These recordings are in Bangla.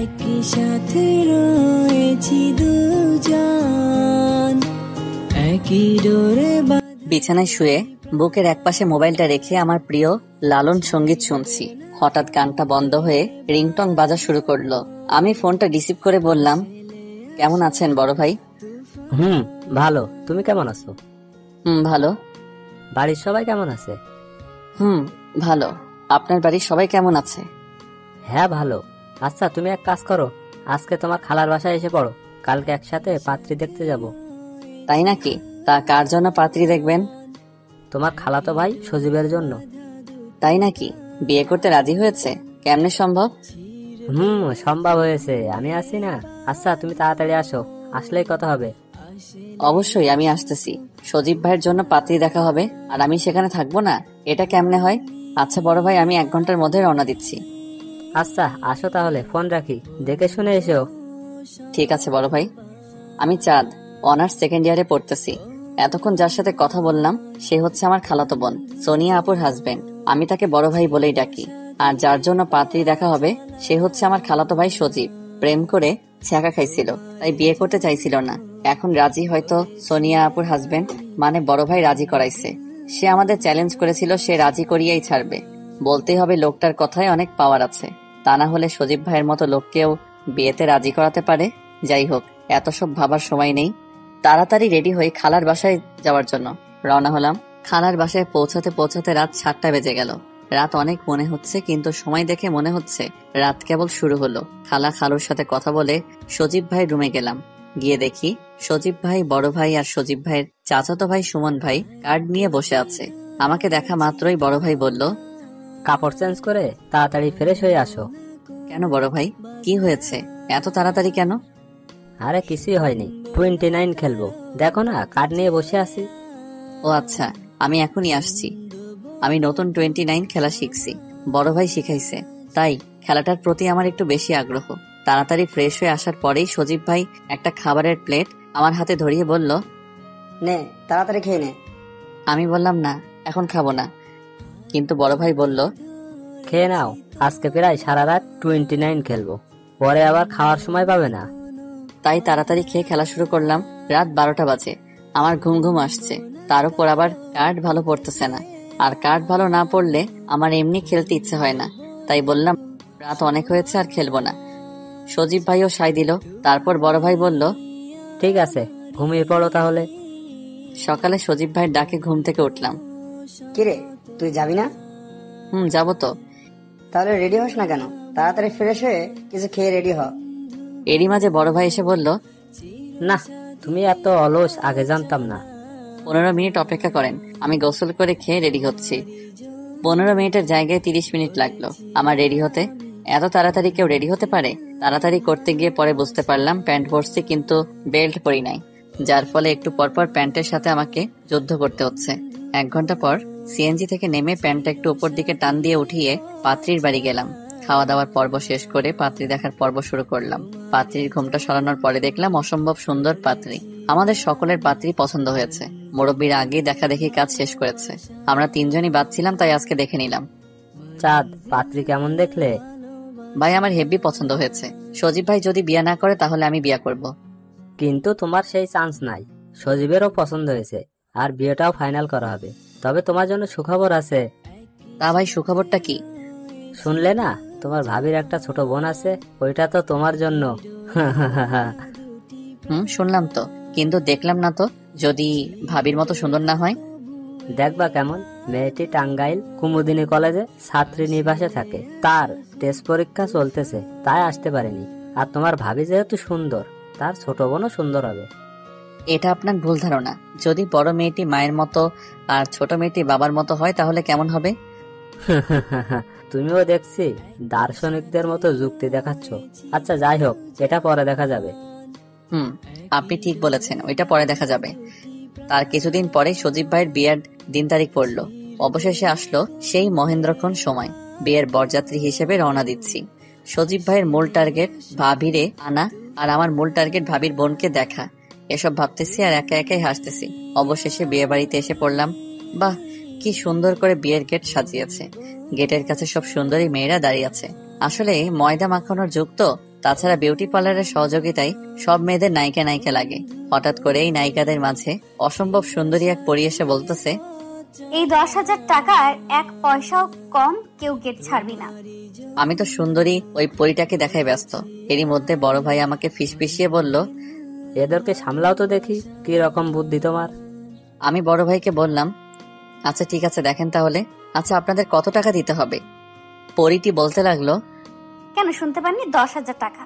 একই সাথে রয়েছি দুজন, একই ডোরে। বিছানায় শুয়ে বুকের একপাশে মোবাইলটা রেখে আমার প্রিয় লালন সঙ্গীত শুনছি। হঠাৎ গানটা বন্ধ হয়ে রিংটং বাজা শুরু করলো। আমি ফোনটা রিসিভ করে বললাম, কেমন আছেন বড় ভাই? ভালো। তুমি কেমন আছো? ভালো। বাড়ির সবাই কেমন আছে? ভালো। আপনার বাড়ির সবাই কেমন আছে? হ্যাঁ ভালো। আচ্ছা তুমি এক কাজ করো, আজকে তোমার খালার বাসায় এসে পড়ো, কালকে একসাথে পাত্রী দেখতে যাব। তাই নাকি? তা কার জন্য পাত্রী দেখবেন? তোমার খালাতো ভাই সজীবের জন্য। তাই নাকি? বিয়ে করতে রাজি হয়েছে? কেমনে সম্ভব? সম্ভব হয়েছে, আমি আছি না। আচ্ছা তুমি তাড়াতাড়ি আসো, আসলেই কথা হবে। অবশ্যই আমি আসতেছি। সজীব ভাইয়ের জন্য পাত্রী দেখা হবে আর আমি সেখানে থাকবো না? এটা কেমনে হয়? আচ্ছা বড় ভাই, আমি 1 ঘন্টার মধ্যে রওনা দিচ্ছি। আচ্ছা আসো তাহলে, ফোন রাখি, দেখে শুনে এসো। ঠিক আছে বড় ভাই। আমি চাঁদ, অনার্স 2nd ইয়ারে পড়তেছি। এতক্ষণ যার সাথে কথা বললাম সে হচ্ছে আমার খালাতো বোন সোনিয়া আপুর হাজবেন্ড। আমি তাকে বড় ভাই বলেই ডাকি। আর যার জন্য পাত্রী দেখা হবে সে হচ্ছে আমার খালাতো ভাই সজীব। প্রেম করে ছ্যাঁকা খাইছিল, তাই বিয়ে করতে চাইছিল না। এখন রাজি, হয়তো সোনিয়া আপুর হাজবেন্ড মানে বড় ভাই রাজি করাইছে। সে আমাদের চ্যালেঞ্জ করেছিল, সে রাজি করিয়েই ছাড়বে। বলতেই হবে লোকটার কথায় অনেক পাওয়ার আছে, তা না হলে সজীব ভাইয়ের মতো লোককেও বিয়েতে রাজি করাতে পারে। যাই হোক, এত সব ভাবার সময় নেই। তাড়াতাড়ি রেডি হয়ে খালার বাসায় যাওয়ার জন্য রওনা হলাম। খালার বাসায় পৌঁছাতে পৌঁছাতে রাত 7টা বেজে গেল। রাত অনেক মনে হচ্ছে, কিন্তু সময় দেখে মনে হচ্ছে রাত কেবল শুরু হলো। খালা খালুর সাথে কথা বলে সজীব ভাইয়ের রুমে গেলাম। গিয়ে দেখি সজীব ভাই, বড় ভাই আর সজীব ভাইয়ের চাচাতো ভাই সুমন ভাই কার্ড নিয়ে বসে আছে। আমাকে দেখা মাত্রই বড় ভাই বলল, কাপড় চেঞ্জ করে তাড়াতাড়ি ফ্রেশ হয়ে আসো। কেন বড় ভাই, কি হয়েছে? এত তাড়াতাড়ি কেন? আরে কিছুই হয়নি, 29 খেলবো, দেখো না কার্ড নিয়ে বসে আছি। ও আচ্ছা, আমি এখনই আসছি। আমি নতুন 29 খেলা শিখছি, বড় ভাই শিখাইছে, তাই খেলাটার প্রতি আমার একটু বেশি আগ্রহ। তাড়াতাড়ি ফ্রেশ হয়ে আসার পরেই সজীব ভাই একটা খাবারের প্লেট আমার হাতে ধরিয়ে বলল, নে তাড়াতাড়ি খেয়ে নে। আমি বললাম না, এখন খাবো না। কিন্তু বড় ভাই বলল, খেয়ে নাও, আজকে প্রায় সারা রাত 29 খেলবো, পরে আবার খাওয়ার সময় পাবে না। তাই তাড়াতাড়ি খেয়ে খেলা শুরু করলাম। রাত 12টা বাজে, আমার ঘুম ঘুম আসছে, তার উপর আবার কার্ড ভালো পড়তেছে না। আর কার্ড ভালো না পড়লে আমার এমনি খেলতে ইচ্ছে হয় না, তাই বললাম রাত অনেক হয়েছে আর খেলবো না। সজীব ভাইও সায় দিল। তারপর বড় ভাই বলল, ঠিক আছে ঘুমিয়ে পড়ো তাহলে। সকালে সজীব ভাইয়ের ডাকে ঘুম থেকে উঠলাম। কিরে তুই যাবি না? যাবো তো। তাহলে রেডি হস না কেন? তাড়াতাড়ি ফ্রেশ হয়ে কিছু খেয়ে রেডি হ। এরই মাঝে বড় ভাই এসে বলল, না তুমি এত অলস, আগে জানতাম না। 15 মিনিট অপেক্ষা করেন, আমি গোসল করে খেয়ে রেডি হচ্ছি। 15 মিনিটের জায়গায় 30 মিনিট লাগলো আমার রেডি হতে। এত তাড়াতাড়ি কেউ রেডি হতে পারে? তাড়াতাড়ি করতে গিয়ে পরে বুঝতে পারলাম প্যান্ট পরছি কিন্তু বেল্ট পরি নাই, যার ফলে একটু পরপর প্যান্টের সাথে আমাকে যুদ্ধ করতে হচ্ছে। 1 ঘন্টা পর সিএনজি থেকে নেমে প্যান্টটা একটু উপর দিকে টান দিয়ে উঠিয়ে পাত্রীর বাড়ি গেলাম। খাওয়া দাওয়ার পর্ব শেষ করে পাত্রী দেখার পর্ব শুরু করলাম। পাত্রীর ঘুমটা সরানোর পরে দেখলাম অসম্ভব সুন্দর পাত্রী। আমাদের সকলের পাত্রী পছন্দ হয়েছে। মুরব্বীর আগেই দেখা দেখি কাজ শেষ করেছে। আমরা 3 জনই বাদ ছিলাম, তাই আজকে দেখে নিলাম। চাঁদ, পাত্রী কেমন দেখলে? ভাই আমার হেভি পছন্দ হয়েছে। সজীব ভাই যদি বিয়ে না করে তাহলে আমি বিয়ে করব। কিন্তু তোমার সেই চান্স নাই। সজীবেরও পছন্দ হয়েছে আর বিয়েটাও ফাইনাল করা হবে। তবে তোমার জন্য সুখবর আছে। তা ভাই, সুখবরটা কি? শুনলে না, তোমার ভাবির একটা ছোট বোন আছে, ওইটা তো তোমার জন্য। শুনলাম তো, কিন্তু দেখলাম না তো। যদি ভাবির মতো সুন্দর না হয়? দেখবা কেমন। মেয়েটি টাঙ্গাইল কুমুদিনী কলেজে ছাত্রী নিবাসে থাকে, তার টেস্ট পরীক্ষা চলতেছে, তাই আসতে পারেনি। আর তোমার ভাবি যেহেতু সুন্দর, তার ছোট বোনও সুন্দর হবে। এটা আপনার ভুল ধারণা। যদি বড় মেয়েটি মায়ের মতো আর ছোট মেয়েটি বাবার মতো হয় তাহলে কেমন হবে? তুমিও দেখছি দার্শনিকদের মতো যুক্তি দেখাচ্ছ। আচ্ছা যাই হোক, এটা পরে দেখা যাবে। আপনি ঠিক বলেছেন, ওইটা পরে দেখা যাবে। তার কিছুদিন পরে সজীব ভাইয়ের বিয়ের দিন তারিখ পড়লো। অবশেষে আসলো সেই মহেন্দ্রক্ষণ সময়। বিয়ের বরযাত্রী হিসেবে রওনা দিচ্ছি। সজীব ভাইয়ের মূল টার্গেট ভাবিরে আনা, আর আমার মূল টার্গেট ভাবির বোনকে দেখা। এসব ভাবতেছি আর একা একাই হাসতেছি। অবশেষে বিয়ে বাড়িতে এসে পড়লাম। বাহ, কি সুন্দর করে বিয়ের গেট সাজিয়েছে। গেটের কাছে সব সুন্দরী মেয়েরা দাঁড়িয়ে আছে। আসলে ময়দা মাখানোর যুগ তো, তাছাড়া বিউটি পার্লারের সহযোগিতায় সব মেয়েদের নায়িকা নায়িকা লাগে। হঠাৎ করে এই নায়িকাদের মাঝে অসম্ভব সুন্দরী এক পরী এসে বলতেছে, এই 10,000 টাকার 1 পয়সাও কম কেউ গেট ছাড়বি না। আমি তো সুন্দরী ওই পরীটাকে দেখাই ব্যস্ত। এরই মধ্যে বড় ভাই আমাকে ফিসফিসিয়ে বলল, এদেরকে সামলাও তো দেখি, কি রকম বুদ্ধি তোমার। আমি বড় ভাইকে বললাম, আচ্ছা ঠিক আছে দেখেন তাহলে। আচ্ছা আপনাদের কত টাকা দিতে হবে? পরীটি বলতে লাগলো, কেন শুনতে পাননি? 10,000 টাকা।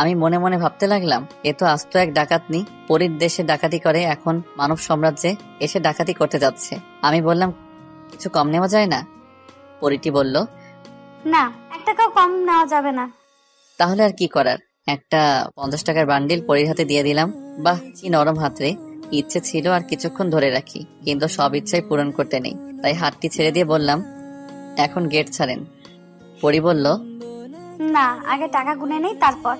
আমি মনে মনে ভাবতে লাগলাম, এ তো আস্ত এক ডাকাতনি। পরীর দেশে ডাকাতি করে, এখন মানব সাম্রাজ্যে এসে ডাকাতি করতে যাচ্ছে। আমি বললাম, কিছু কম নেওয়া যায় না? পরীটি বলল, না, 1 টাকাও কম নেওয়া যাবে না। তাহলে আর কি করার, একটা 50 টাকার বান্ডিল পরীর হাতে দিয়ে দিলাম। বাহ কি নরম হাত রে। ইচ্ছে ছিল আর কিছুক্ষণ ধরে রাখি, কিন্তু সব ইচ্ছাই পূরণ করতে নেই। তাই হাতটি ছেড়ে দিয়ে বললাম, এখন গেট ছাড়েন। পরী বলল, না, আগে টাকা গুনে নেই তারপর।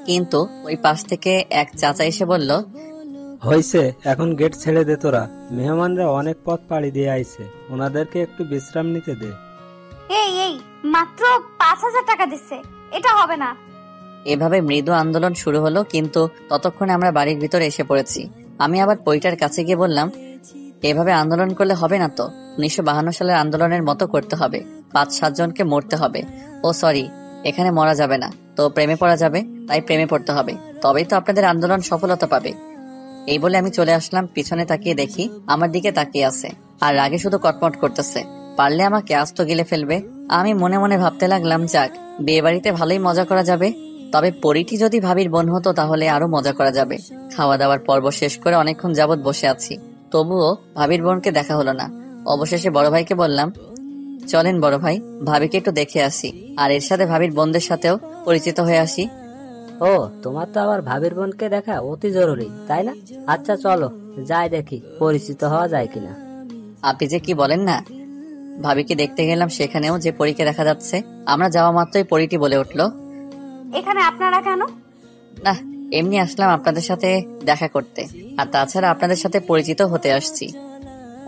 কিন্তু ওই পাশ থেকে এক চাচা এসে বলল, হইছে, এখন গেট ছেড়ে দে তোরা। মেহমানরা অনেক পথ পাড়ি দিয়ে আইছে, ওনাদেরকে একটু বিশ্রাম নিতে দে। এই মাত্র 5,000 টাকা দিচ্ছে, এটা হবে না। এভাবে মৃদু আন্দোলন শুরু হলো, কিন্তু ততক্ষণে আমরা বাড়ির ভিতরে এসে পড়েছি। আমি আবার পরীটার কাছে গিয়ে বললাম, এভাবে আন্দোলন করলে হবে না তো, 1952 সালের আন্দোলনের মতো করতে হবে। 5-7 জনকে মরতে হবে। ও সরি, এখানে মরা যাবে না, তো প্রেমে পড়া যাবে, তাই প্রেমে পড়তে হবে, তবেই তো আপনাদের আন্দোলন সফলতা পাবে। এই বলে আমি চলে আসলাম। পিছনে তাকিয়ে দেখি আমার দিকে তাকিয়ে আছে, আর রাগে শুধু কটমট করতেছে। পারলে আমাকে আস্ত গিলে ফেলবে। আমি মনে মনে ভাবতে লাগলাম, যাক, বিয়ে বাড়িতে ভালোই মজা করা যাবে। তবে পরীটি যদি ভাবির বোন হতো তাহলে আরো মজা করা যাবে। খাওয়া দাওয়ার পর্ব শেষ করে অনেকক্ষণ যাবৎ বসে আছি, তবুও ভাবির বোনকে দেখা হলো না। অবশেষে বড় ভাইকে বললাম, চলেন বড় ভাই, ভাবিকে একটু দেখে আসি, আর এর সাথে ভাবির বোনদের সাথেও পরিচিত হয়ে আসি। ও, তোমার তো আবার ভাবির বোনকে দেখা অতি জরুরি, তাই না? আচ্ছা চলো, যাই দেখি পরিচিত হওয়া যায় কিনা। আপনি যে কি বলেন না। ভাবিকে দেখতে গেলাম, সেখানেও যে পরীকে দেখা যাচ্ছে। আমরা যাওয়া মাত্রই পরীটি বলে উঠলো, এখানে আপনারা কেন? না, এমনি আসলাম আপনাদের সাথে দেখা করতে, আর তাছাড়া আপনাদের সাথে পরিচিত হতে আসছি।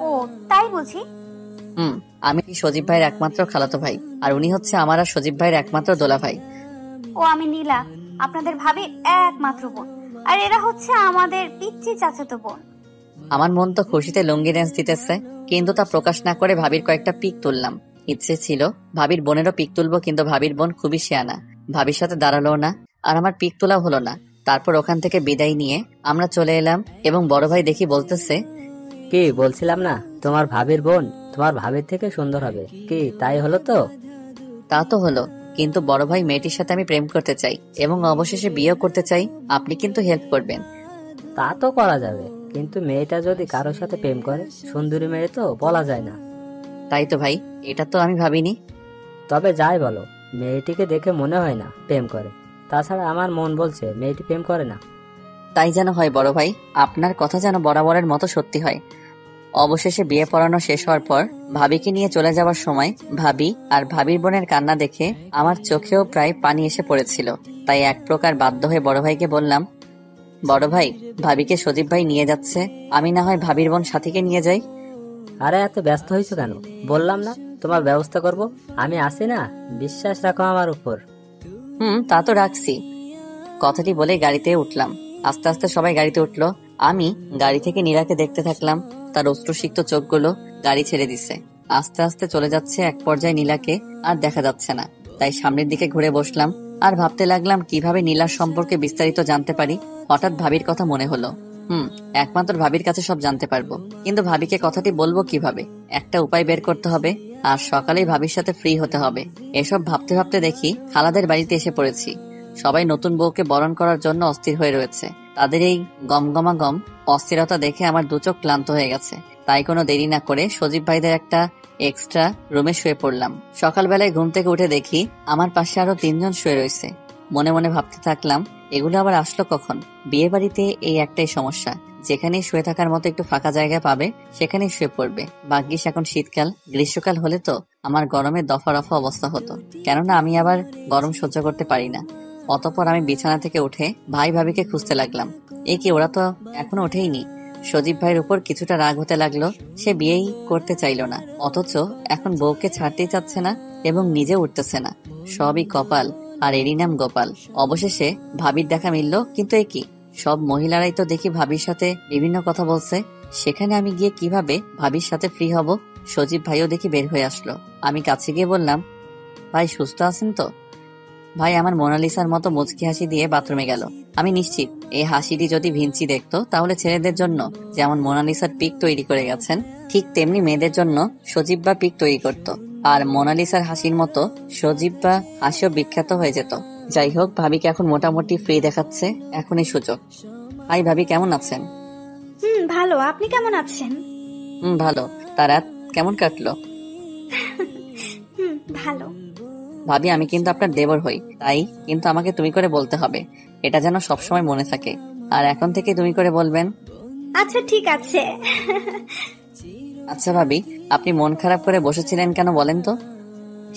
ও তাই বুঝি। আমি সজীব ভাইয়ের একমাত্র খালাতো ভাই, আর উনি হচ্ছে আমার আর সজীব ভাইয়ের একমাত্র দোলা ভাই। ও আমি নীলা, আপনাদের ভাবি একমাত্র বোন, আর এরা হচ্ছে আমাদের পিচ্চি চাচাতো বোন। আমার মন তো খুশিতে লুঙ্গি ড্যান্স দিতেছে, কিন্তু তা প্রকাশ না করে ভাবির কয়েকটা পিক তুললাম। ইচ্ছে ছিল ভাবির বোনেরও পিক তুলবো, কিন্তু ভাবির বোন খুবই শিয়ানা, ভাবির সাথে দাঁড়ালো না, আর আমার পিক তোলাও হলো না। তারপর ওখান থেকে বিদায় নিয়ে আমরা চলে এলাম, এবং বড় ভাই দেখি বলতেছে, কি বলছিলাম না, তোমার ভাবির বোন তোমার ভাবির থেকে সুন্দর হবে। কি তাই হলো তো? তা তো হলো, কিন্তু বড় ভাই মেয়েটির সাথে আমি প্রেম করতে চাই, এবং অবশেষে বিয়েও করতে চাই। আপনি কিন্তু হেল্প করবেন। তা তো করা যাবে, কিন্তু মেয়েটা যদি কারোর সাথে প্রেম করে, সুন্দরী মেয়ে তো বলা যায় না। তাই তো ভাই, এটা তো আমি ভাবিনি। তবে যাই বলো, মেয়েটিকে দেখে মনে হয় না প্রেম করে। তাছাড়া আমার মন বলছে মেয়েটি প্রেম করে না। তাই যেন হয় বড় ভাই, আপনার কথা যেন বরাবরের মতো সত্যি হয়। অবশেষে বিয়ে পড়ানো শেষ হওয়ার পর ভাবিকে নিয়ে চলে যাওয়ার সময় ভাবি আর ভাবির বোনের কান্না দেখে আমার চোখেও প্রায় পানি এসে পড়েছিল। তাই এক প্রকার বাধ্য হয়ে বড় ভাইকে বললাম, বড় ভাই, ভাবিকে সজীব ভাই নিয়ে যাচ্ছে, আমি না হয় ভাবির বোন সাথীকে নিয়ে যাই। আরে এত ব্যস্ত হয়েছো কেন? বললাম না তোমার ব্যবস্থা করব, আমি আছি না, বিশ্বাস রাখো আমার উপর। তা তো রাখছি। কথাটি বলে গাড়িতে উঠলাম। আস্তে আস্তে সবাই গাড়িতে উঠলো। আমি গাড়ি থেকে নীরাকে দেখতে থাকলাম। তার অশ্রুসিক্ত চোখগুলো গাড়ি ছেড়ে দিছে। আস্তে আস্তে চলে যাচ্ছে। এক পর্যায়ে নীলাকে আর দেখা যাচ্ছে না, তাই সামনের দিকে ঘুরে বসলাম আর ভাবতে লাগলাম কিভাবে নীলার সম্পর্কে বিস্তারিত জানতে পারি। হঠাৎ ভাবির কথা মনে হলো। একমাত্র ভাবির কাছে সব জানতে পারবো, কিন্তু ভাবিকে কথাটি বলবো কিভাবে? একটা উপায় বের করতে হবে, আর সকালেই ভাবির সাথে ফ্রি হতে হবে। এসব ভাবতে ভাবতে দেখি খালাদের বাড়িতে এসে পড়েছি। সবাই নতুন বউকে বরণ করার জন্য অস্থির হয়ে রয়েছে। তাদের এই গমগমাগম অস্থিরতা দেখে আমার দুচোখ ক্লান্ত হয়ে গেছে। তাই কোনো দেরি না করে সজীব ভাইদের একটা এক্সট্রা রুমে শুয়ে পড়লাম। সকালবেলায় ঘুম থেকে উঠে দেখি আমার পাশে আরো 3 জন শুয়ে রয়েছে। মনে মনে ভাবতে থাকলাম, এগুলো আবার আসলো কখন? বিয়ে বাড়িতে এই একটাই সমস্যা, যেখানেই শুয়ে থাকার মতো একটু ফাঁকা জায়গা পাবে সেখানেই শুয়ে পড়বে। ভাগ্যিস এখন শীতকাল, গ্রীষ্মকাল হলে তো আমার গরমে দফা রফা অবস্থা হতো, কেননা আমি আবার গরম সহ্য করতে পারি না। অতঃপর আমি বিছানা থেকে উঠে ভাই ভাবিকে খুঁজতে লাগলাম। এই কি, ওরা তো এখনো ওঠেইনি। সজীব ভাইয়ের উপর কিছুটা রাগ হতে লাগলো। সে বিয়েই করতে চাইল না, অথচ এখন বউকে ছাড়তেই চাচ্ছে না এবং নিজে উঠতেছে না। সবই কপাল। আর এরই নাম গোপাল। অবশেষে ভাবির দেখা মিলল, কিন্তু এ কি, সব মহিলারাই তো দেখি ভাবির সাথে বিভিন্ন কথা বলছে। সেখানে আমি গিয়ে কিভাবে ভাবির সাথে ফ্রি হব? সজীব ভাইও দেখি বের হয়ে আসলো। আমি কাছে গিয়ে বললাম, ভাই সুস্থ আছেন তো? ভাই আমার মোনালিসার মতো মুচকি হাসি দিয়ে বাথরুমে গেল। আমি নিশ্চিত এই হাসিটি যদি ভিঞ্চি দেখতো তাহলে ছেলেদের জন্য যেমন মোনালিসার পিক তৈরি করে গেছেন, ঠিক তেমনি মেয়েদের জন্য সজীব বা পিক তৈরি করত। আর মোনালিসার হাসির মতো সজীব বা হাসিও বিখ্যাত হয়ে যেত। যাই হোক, ভাবিকে এখন মোটামুটি ফ্রি দেখাচ্ছে, এখনই সুযোগ। হাই ভাবি, কেমন আছেন? ভালো। আপনি কেমন আছেন? ভালো। তা রাত কেমন কাটলো? ভালো। ভাবি, আমি কিন্তু আপনার দেবর হই, তাই কিন্তু আমাকে তুমি করে বলতে হবে, এটা যেন সবসময় মনে থাকে। আর এখন থেকে তুমি করে বলবেন। আচ্ছা ঠিক আছে। আচ্ছা ভাবি, আপনি মন খারাপ করে বসেছিলেন কেন বলেন তো?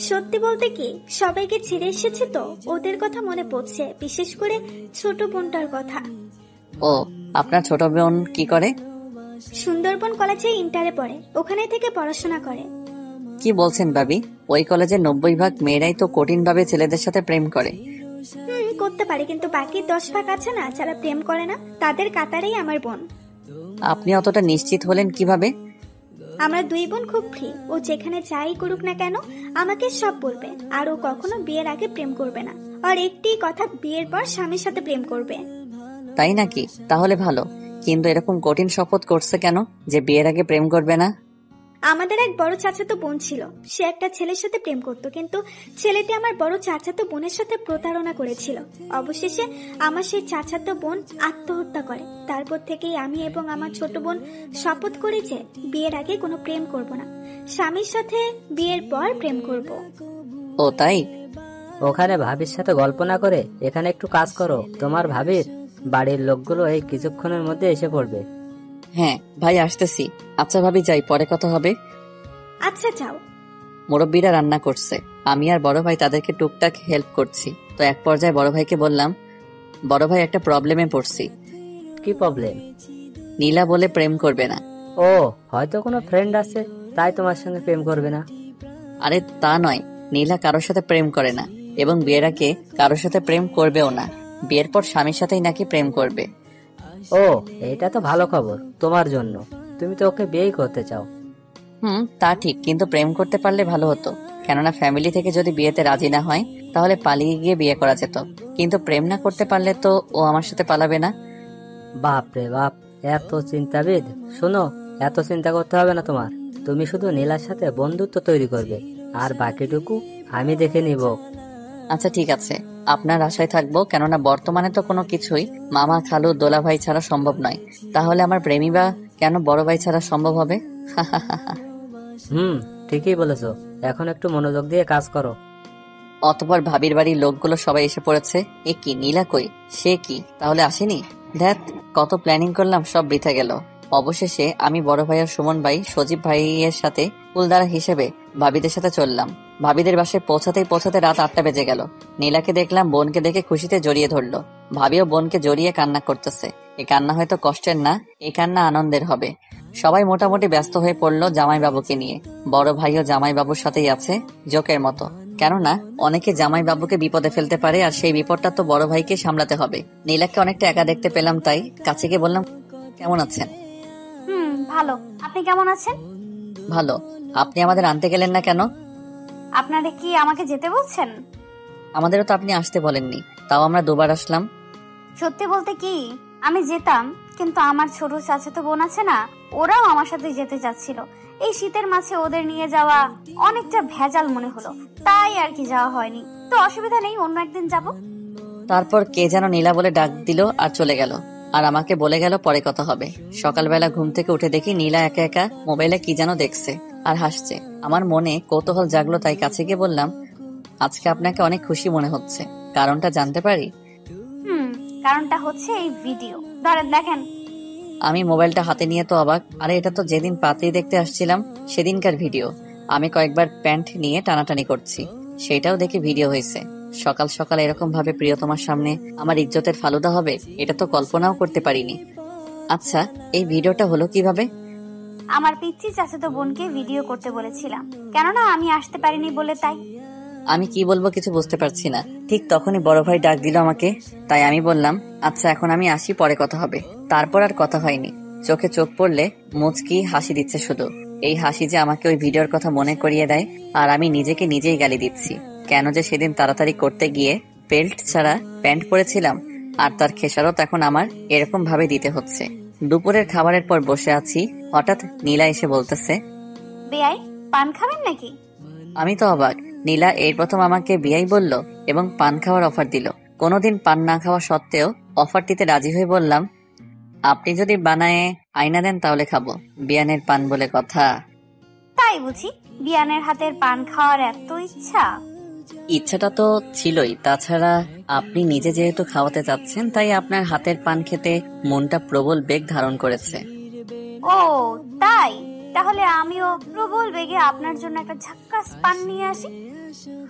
সত্যি বলতে কি, সবাইকে ছেড়ে এসেছে তো ওদের কথা মনে পড়ছে, বিশেষ করে ছোট বোনটার কথা। ও, আপনার ছোট বোন কি করে? সুন্দরবন কলেজে ইন্টারে পড়ে, ওখানে থেকে পড়াশোনা করে। কি বলছেন ভাবি? ওই কলেজের 90% মেয়েরাই তো কঠিন ভাবে ছেলেদের সাথে প্রেম করে। করতে পারে, কিন্তু বাকি 10% আছে না যারা প্রেম করে না, তাদের কাতারেই আমার বোন। আপনি অতটা নিশ্চিত হলেন কিভাবে? আমরা দুই বোন খুব ফ্রি, ও যেখানে যাই করুক না কেন আমাকে সব বলবে। আর ও কখনো বিয়ের আগে প্রেম করবে না, আর একটি কথা, বিয়ের পর স্বামীর সাথে প্রেম করবে। তাই নাকি? তাহলে ভালো। কিন্তু এরকম কঠিন শপথ করছে কেন যে বিয়ের আগে প্রেম করবে না? আমাদের এক বড় চাচাতো বোন ছিল, সে একটা ছেলের সাথে প্রেম করত, কিন্তু ছেলেটি আমার বড় চাচাতো বোনের সাথে প্রতারণা করেছিল। অবশেষে আমার সেই চাচাতো বোন আত্মহত্যা করে। তারপর থেকেই আমি এবং আমার ছোট বোন শপথ করি যে বিয়ের আগে কোনো প্রেম করব না, স্বামীর সাথে বিয়ের পর প্রেম করব। ও তাই? ওখানে ভাবির সাথে গল্প না করে এখানে একটু কাজ করো। তোমার ভাবির বাড়ির লোকগুলো এই কিছুক্ষণের মধ্যে এসে পড়বে। হ্যাঁ ভাই, আসতেছি। আচ্ছা ভাবি, যাই, পরে কথা হবে। আচ্ছা যাও। মুরব্বীরা রান্না করছে, আমি আর বড় ভাই তাদেরকে টুকটাক হেল্প করছি। তো এক পর্যায়ে বড় ভাইকে বললাম, বড় ভাই একটা প্রবলেমে পড়ছি। কি প্রবলেম? নীলা বলে প্রেম করবে না। ও, হয়তো কোনো ফ্রেন্ড আছে তাই তোমার সঙ্গে প্রেম করবে না। আরে তা নয়, নীলা কারোর সাথে প্রেম করে না, এবং বিয়ের আগে কারোর সাথে প্রেম করবেও না। বিয়ের পর স্বামীর সাথেই নাকি প্রেম করবে। ও, এটা তো ভালো খবর তোমার জন্য। তুমি তো ওকে বিয়েই করতে চাও। তা ঠিক, কিন্তু প্রেম করতে পারলে ভালো হতো। কেননা ফ্যামিলি থেকে যদি বিয়েতে রাজি না হয় তাহলে পালিয়ে গিয়ে বিয়ে করা যেত। কিন্তু প্রেম না করতে পারলে তো ও আমার সাথে পালাবে না। বাপ রে বাপ, এত চিন্তাবিদ। শোনো, এত চিন্তা করতে হবে না তোমার। তুমি শুধু নীলার সাথে বন্ধুত্ব তৈরি করবে, আর বাকিটুকু আমি দেখে নিব। আচ্ছা ঠিক আছে, আপনার আশায় থাকবো। কেননা বর্তমানে তো কোনো কিছুই মামা, খালু, দোলা ভাই ছাড়া সম্ভব নয়। তাহলে আমার প্রেমী বা কেন বড় ভাই ছাড়া সম্ভব হবে? ঠিকই বলেছো। এখন একটু মনোযোগ দিয়ে কাজ করো। অতপর ভাবির বাড়ির লোকগুলো সবাই এসে পড়েছে। এ কি, নীলা কই? সে কি তাহলে আসেনি? ধ্যাত, কত প্ল্যানিং করলাম, সব বৃথা গেল। অবশেষে আমি বড় ভাই আর সুমন ভাই সজীব ভাইয়ের সাথে কুলদারা হিসেবে ভাবিদের সাথে চললাম। ভাবিদের বাসায় পৌঁছাতে রাত 8টা বেজে গেল। নীলাকে দেখলাম বোনকে দেখে খুশিতে জড়িয়ে ধরলো। ভাবিও বোনকে জড়িয়ে কান্না করতেছে। এই কান্না হয়তো কষ্টের না, এই কান্না আনন্দের হবে। সবাই মোটামুটি ব্যস্ত হয়ে পড়লো জামাইবাবুকে নিয়ে। বড় ভাইও জামাইবাবুর সাথেই আছে জোকের মতো। কেননা অনেকে জামাইবাবুকে বিপদে ফেলতে পারে, আর সেই বিপদটা তো বড় ভাইকে সামলাতে হবে। নীলাকে অনেকটা একা দেখতে পেলাম, তাই কাছে গিয়ে বললাম, কেমন আছেন? ভালো। আপনি কেমন আছেন? ভালো। আপনি আমাদের আনতে গেলেন না কেন? আপনারা কি আমাকে যেতে বলছেন? আমাদেরও তো আপনি আসতে বলেননি, তাও আমরা দুবার আসলাম। সত্যি বলতে কি, আমি যেতাম, কিন্তু আমার ছোট চাচাতো বোন আছে না, ওরাও আমার সাথে যেতে চাচ্ছিল। এই শীতের মাঝে ওদের নিয়ে যাওয়া অনেকটা ভেজাল মনে হলো, তাই আর কি যাওয়া হয়নি। তো অসুবিধা নেই, অন্য একদিন যাব। তারপর কে যেন নীলা বলে ডাক দিল আর চলে গেল। আর আমাকে বলে গেল পরে কথা হবে। সকালবেলা ঘুম থেকে উঠে দেখি নীলা একা একা মোবাইলে কি যেন দেখছে আর হাসছে। আমার মনে কৌতূহল জাগলো, তাই কাছে গিয়ে বললাম, আজকে আপনাকে অনেক খুশি মনে হচ্ছে, কারণটা জানতে পারি? কারণটা হচ্ছে এই ভিডিও, ধরেন দেখেন। আমি মোবাইলটা হাতে নিয়ে তো অবাক। আরে এটা তো যেদিন পাত্রী দেখতে আসছিলাম সেদিনকার ভিডিও। আমি কয়েকবার প্যান্ট নিয়ে টানাটানি করছি, সেটাও দেখি ভিডিও হয়েছে। সকাল সকাল এরকম ভাবে প্রিয়তমার সামনে আমার ইজ্জতের ফালুদা হবে, এটা তো কল্পনাও করতে পারিনি। আচ্ছা, এই ভিডিওটা হলো কিভাবে? আমার পিচ্চি চাচাতো বোনকে ভিডিও করতে বলেছিলাম, কেননা আমি আসতে পারিনি বলে। তাই আমি কি বলবো কিছু বুঝতে পারছি না। ঠিক তখনই বড় ভাই ডাক দিল আমাকে, তাই আমি বললাম, আচ্ছা এখন আমি আসি, পরে কথা হবে। তারপর আর কথা হয়নি। চোখে চোখ পড়লে মুচকি হাসি দিচ্ছে শুধু। এই হাসি যে আমাকে ওই ভিডিওর কথা মনে করিয়ে দেয়, আর আমি নিজেকে নিজেই গালি দিচ্ছি। কেন যে সেদিন তাড়াতাড়ি করতে গিয়ে বেল্ট ছাড়া প্যান্ট পরেছিলাম, আর তার খেসারত এখন আমার এরকম ভাবে দিতে হচ্ছে। দুপুরের খাবারের পর বসে আছি, হঠাৎ নীলা এসে বলতেছে, বেয়াই পান খাবেন নাকি? আমি তো অবাক। নীলা এই প্রথম আমাকে বিয়াই বলল এবং পান খাওয়ার অফার দিল। কোনোদিন পান না খাওয়া সত্ত্বেও অফারটিতে রাজি হয়ে বললাম, আপনি যদি বানায় আয়না দেন তাহলে খাবো, বিয়ানের পান বলে কথা। তাই বুঝি বিয়ানের হাতের পান খাওয়ার এত ইচ্ছা? ইচ্ছাটা তো ছিলই, তাছাড়া আপনি নিজে যেহেতু খাওয়াতে চাচ্ছেন, তাই আপনার হাতের পান খেতে মনটা প্রবল বেগ ধারণ করেছে। ও তাই, তাহলে আমিও প্রবল বেগে আপনার জন্য একটা ঝাক্কাস পান নিয়ে আসি।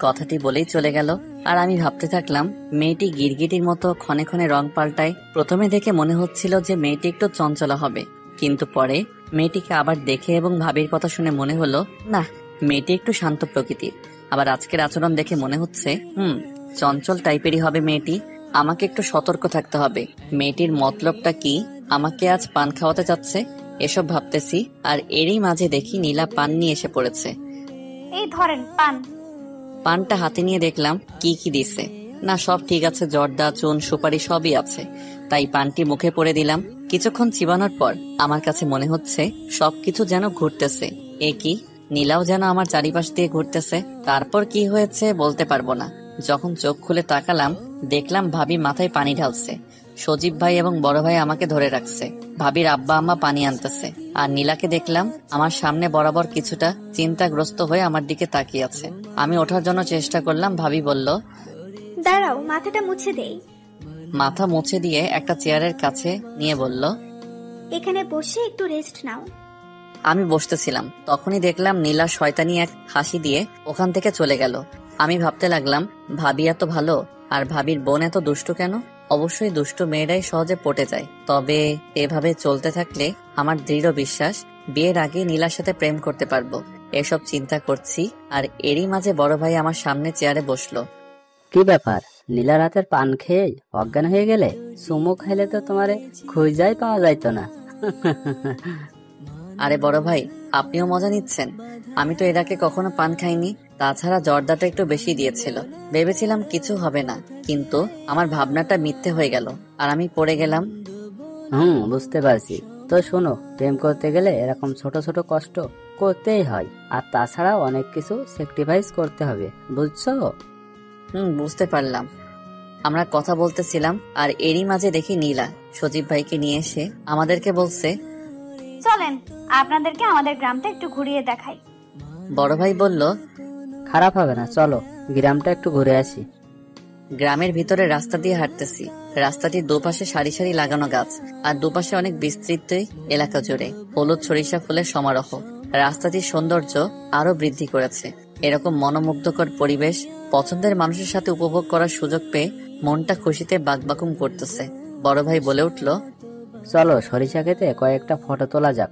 কথাটি বলেই চলে গেল, আর আমি ভাবতে থাকলাম মেয়েটি গিরগিটির মতো ক্ষণে ক্ষণে রং পাল্টায়। প্রথমে দেখে মনে হচ্ছিল যে মেয়েটি একটু চঞ্চলা হবে, কিন্তু পরে মেয়েটিকে আবার দেখে এবং ভাবির কথা শুনে মনে হলো না, মেয়েটি একটু শান্ত প্রকৃতির। আবার আজকের আচরণ দেখে মনে হচ্ছে চঞ্চল টাইপেরই হবে মেয়েটি। আমাকে একটু সতর্ক থাকতে হবে। মেয়েটির মতলবটা কি, আমাকে আজ পান খাওয়াতে চাচ্ছে, এসব ভাবতেছি। আর এরই মাঝে দেখি নীলা পান নিয়ে এসে পড়েছে। এই ধরেন পান। পানটা হাতে নিয়ে দেখলাম কি কি দিছে। না, সব ঠিক আছে, জর্দা, চুন, সুপারি সবই আছে। তাই পানটি মুখে পড়ে দিলাম। কিছুক্ষণ চিবানোর পর আমার কাছে মনে হচ্ছে সবকিছু যেন ঘুরতেছে। এ কি, নীলাও যেন আমার চারিপাশ দিয়ে ঘুরতেছে। তারপর কি হয়েছে বলতে পারবো না। যখন চোখ খুলে তাকালাম, দেখলাম ভাবি মাথায় পানি ঢালছে। সজীব ভাই এবং বড় ভাই আমাকে ধরে রাখছে। ভাবির আব্বা আম্মা পানি আনতেছে। আর নীলাকে দেখলাম আমার সামনে বরাবর কিছুটা চিন্তাগ্রস্ত হয়ে আমার দিকে তাকিয়ে আছে। আমি ওঠার জন্য চেষ্টা করলাম। ভাবি বলল, দাঁড়াও, মাথাটা মুছে দেই। মাথা মুছে দিয়ে একটা চেয়ারের কাছে নিয়ে বলল, এখানে বসে একটু রেস্ট নাও। আমি বসতেছিলাম, তখনই দেখলাম নীলা শয়তানি এক হাসি দিয়ে ওখান থেকে চলে গেল। আমি ভাবতে লাগলাম, ভাবি এত ভালো আর ভাবির বোন এত দুষ্টু কেন? অবশ্যই দুষ্টু মেয়েরাই সহজে পটে যায়। তবে এভাবে চলতে থাকলে আমার দৃঢ় বিশ্বাস বিয়ের আগে নীলার সাথে প্রেম করতে পারবো। এসব চিন্তা করছি, আর এরই মাঝে বড় ভাই আমার সামনে চেয়ারে বসলো। কি ব্যাপার, নীলার হাতের পান খেয়ে অজ্ঞান হয়ে গেলে? চুমু খাইলে তো তোমারে খুঁজাই পাওয়া যাইতো না। আরে বড় ভাই, আপনিও মজা নিচ্ছেন? আমি তো এর আগে কখনো পান খাইনি। তাছাড়া জর্দাটা একটু বেশি দিয়েছিল। ভেবেছিলাম কিছু হবে না, কিন্তু আমার ভাবনাটা মিথ্যে হয়ে গেল, আর আমি পড়ে গেলাম। বুঝতে পারছি। তো শোনো, প্রেম করতে গেলে এরকম ছোট ছোট কষ্ট করতেই হয়, আর তাছাড়া অনেক কিছু স্যাক্রিফাইস করতে হবে, বুঝছো? বুঝতে পারলাম। আমরা কথা বলতেছিলাম, আর এরই মাঝে দেখি নীলা সজীব ভাইকে নিয়ে এসে আমাদেরকে বলছে, চলেন আপনাদেরকে আমাদের গ্রামটা একটু ঘুরিয়ে দেখাই। বড় ভাই বলল, খারাপ হবে না, চলো গ্রামটা একটু ঘুরে আসি। গ্রামের ভিতরে রাস্তা দিয়ে হাঁটতেছি। রাস্তাটির দুপাশে সারি সারি লাগানো গাছ, আর দুপাশে অনেক বিস্তৃত এলাকা জুড়ে হলুদ সরিষা ফুলের সমারোহ রাস্তাটির সৌন্দর্য আরো বৃদ্ধি করেছে। এরকম মনোমুগ্ধকর পরিবেশ পছন্দের মানুষের সাথে উপভোগ করার সুযোগ পেয়ে মনটা খুশিতে বাকবাকুম করতেছে। বড় ভাই বলে উঠল, চলো সরিষা খেতে কয়েকটা ফটো তোলা যাক।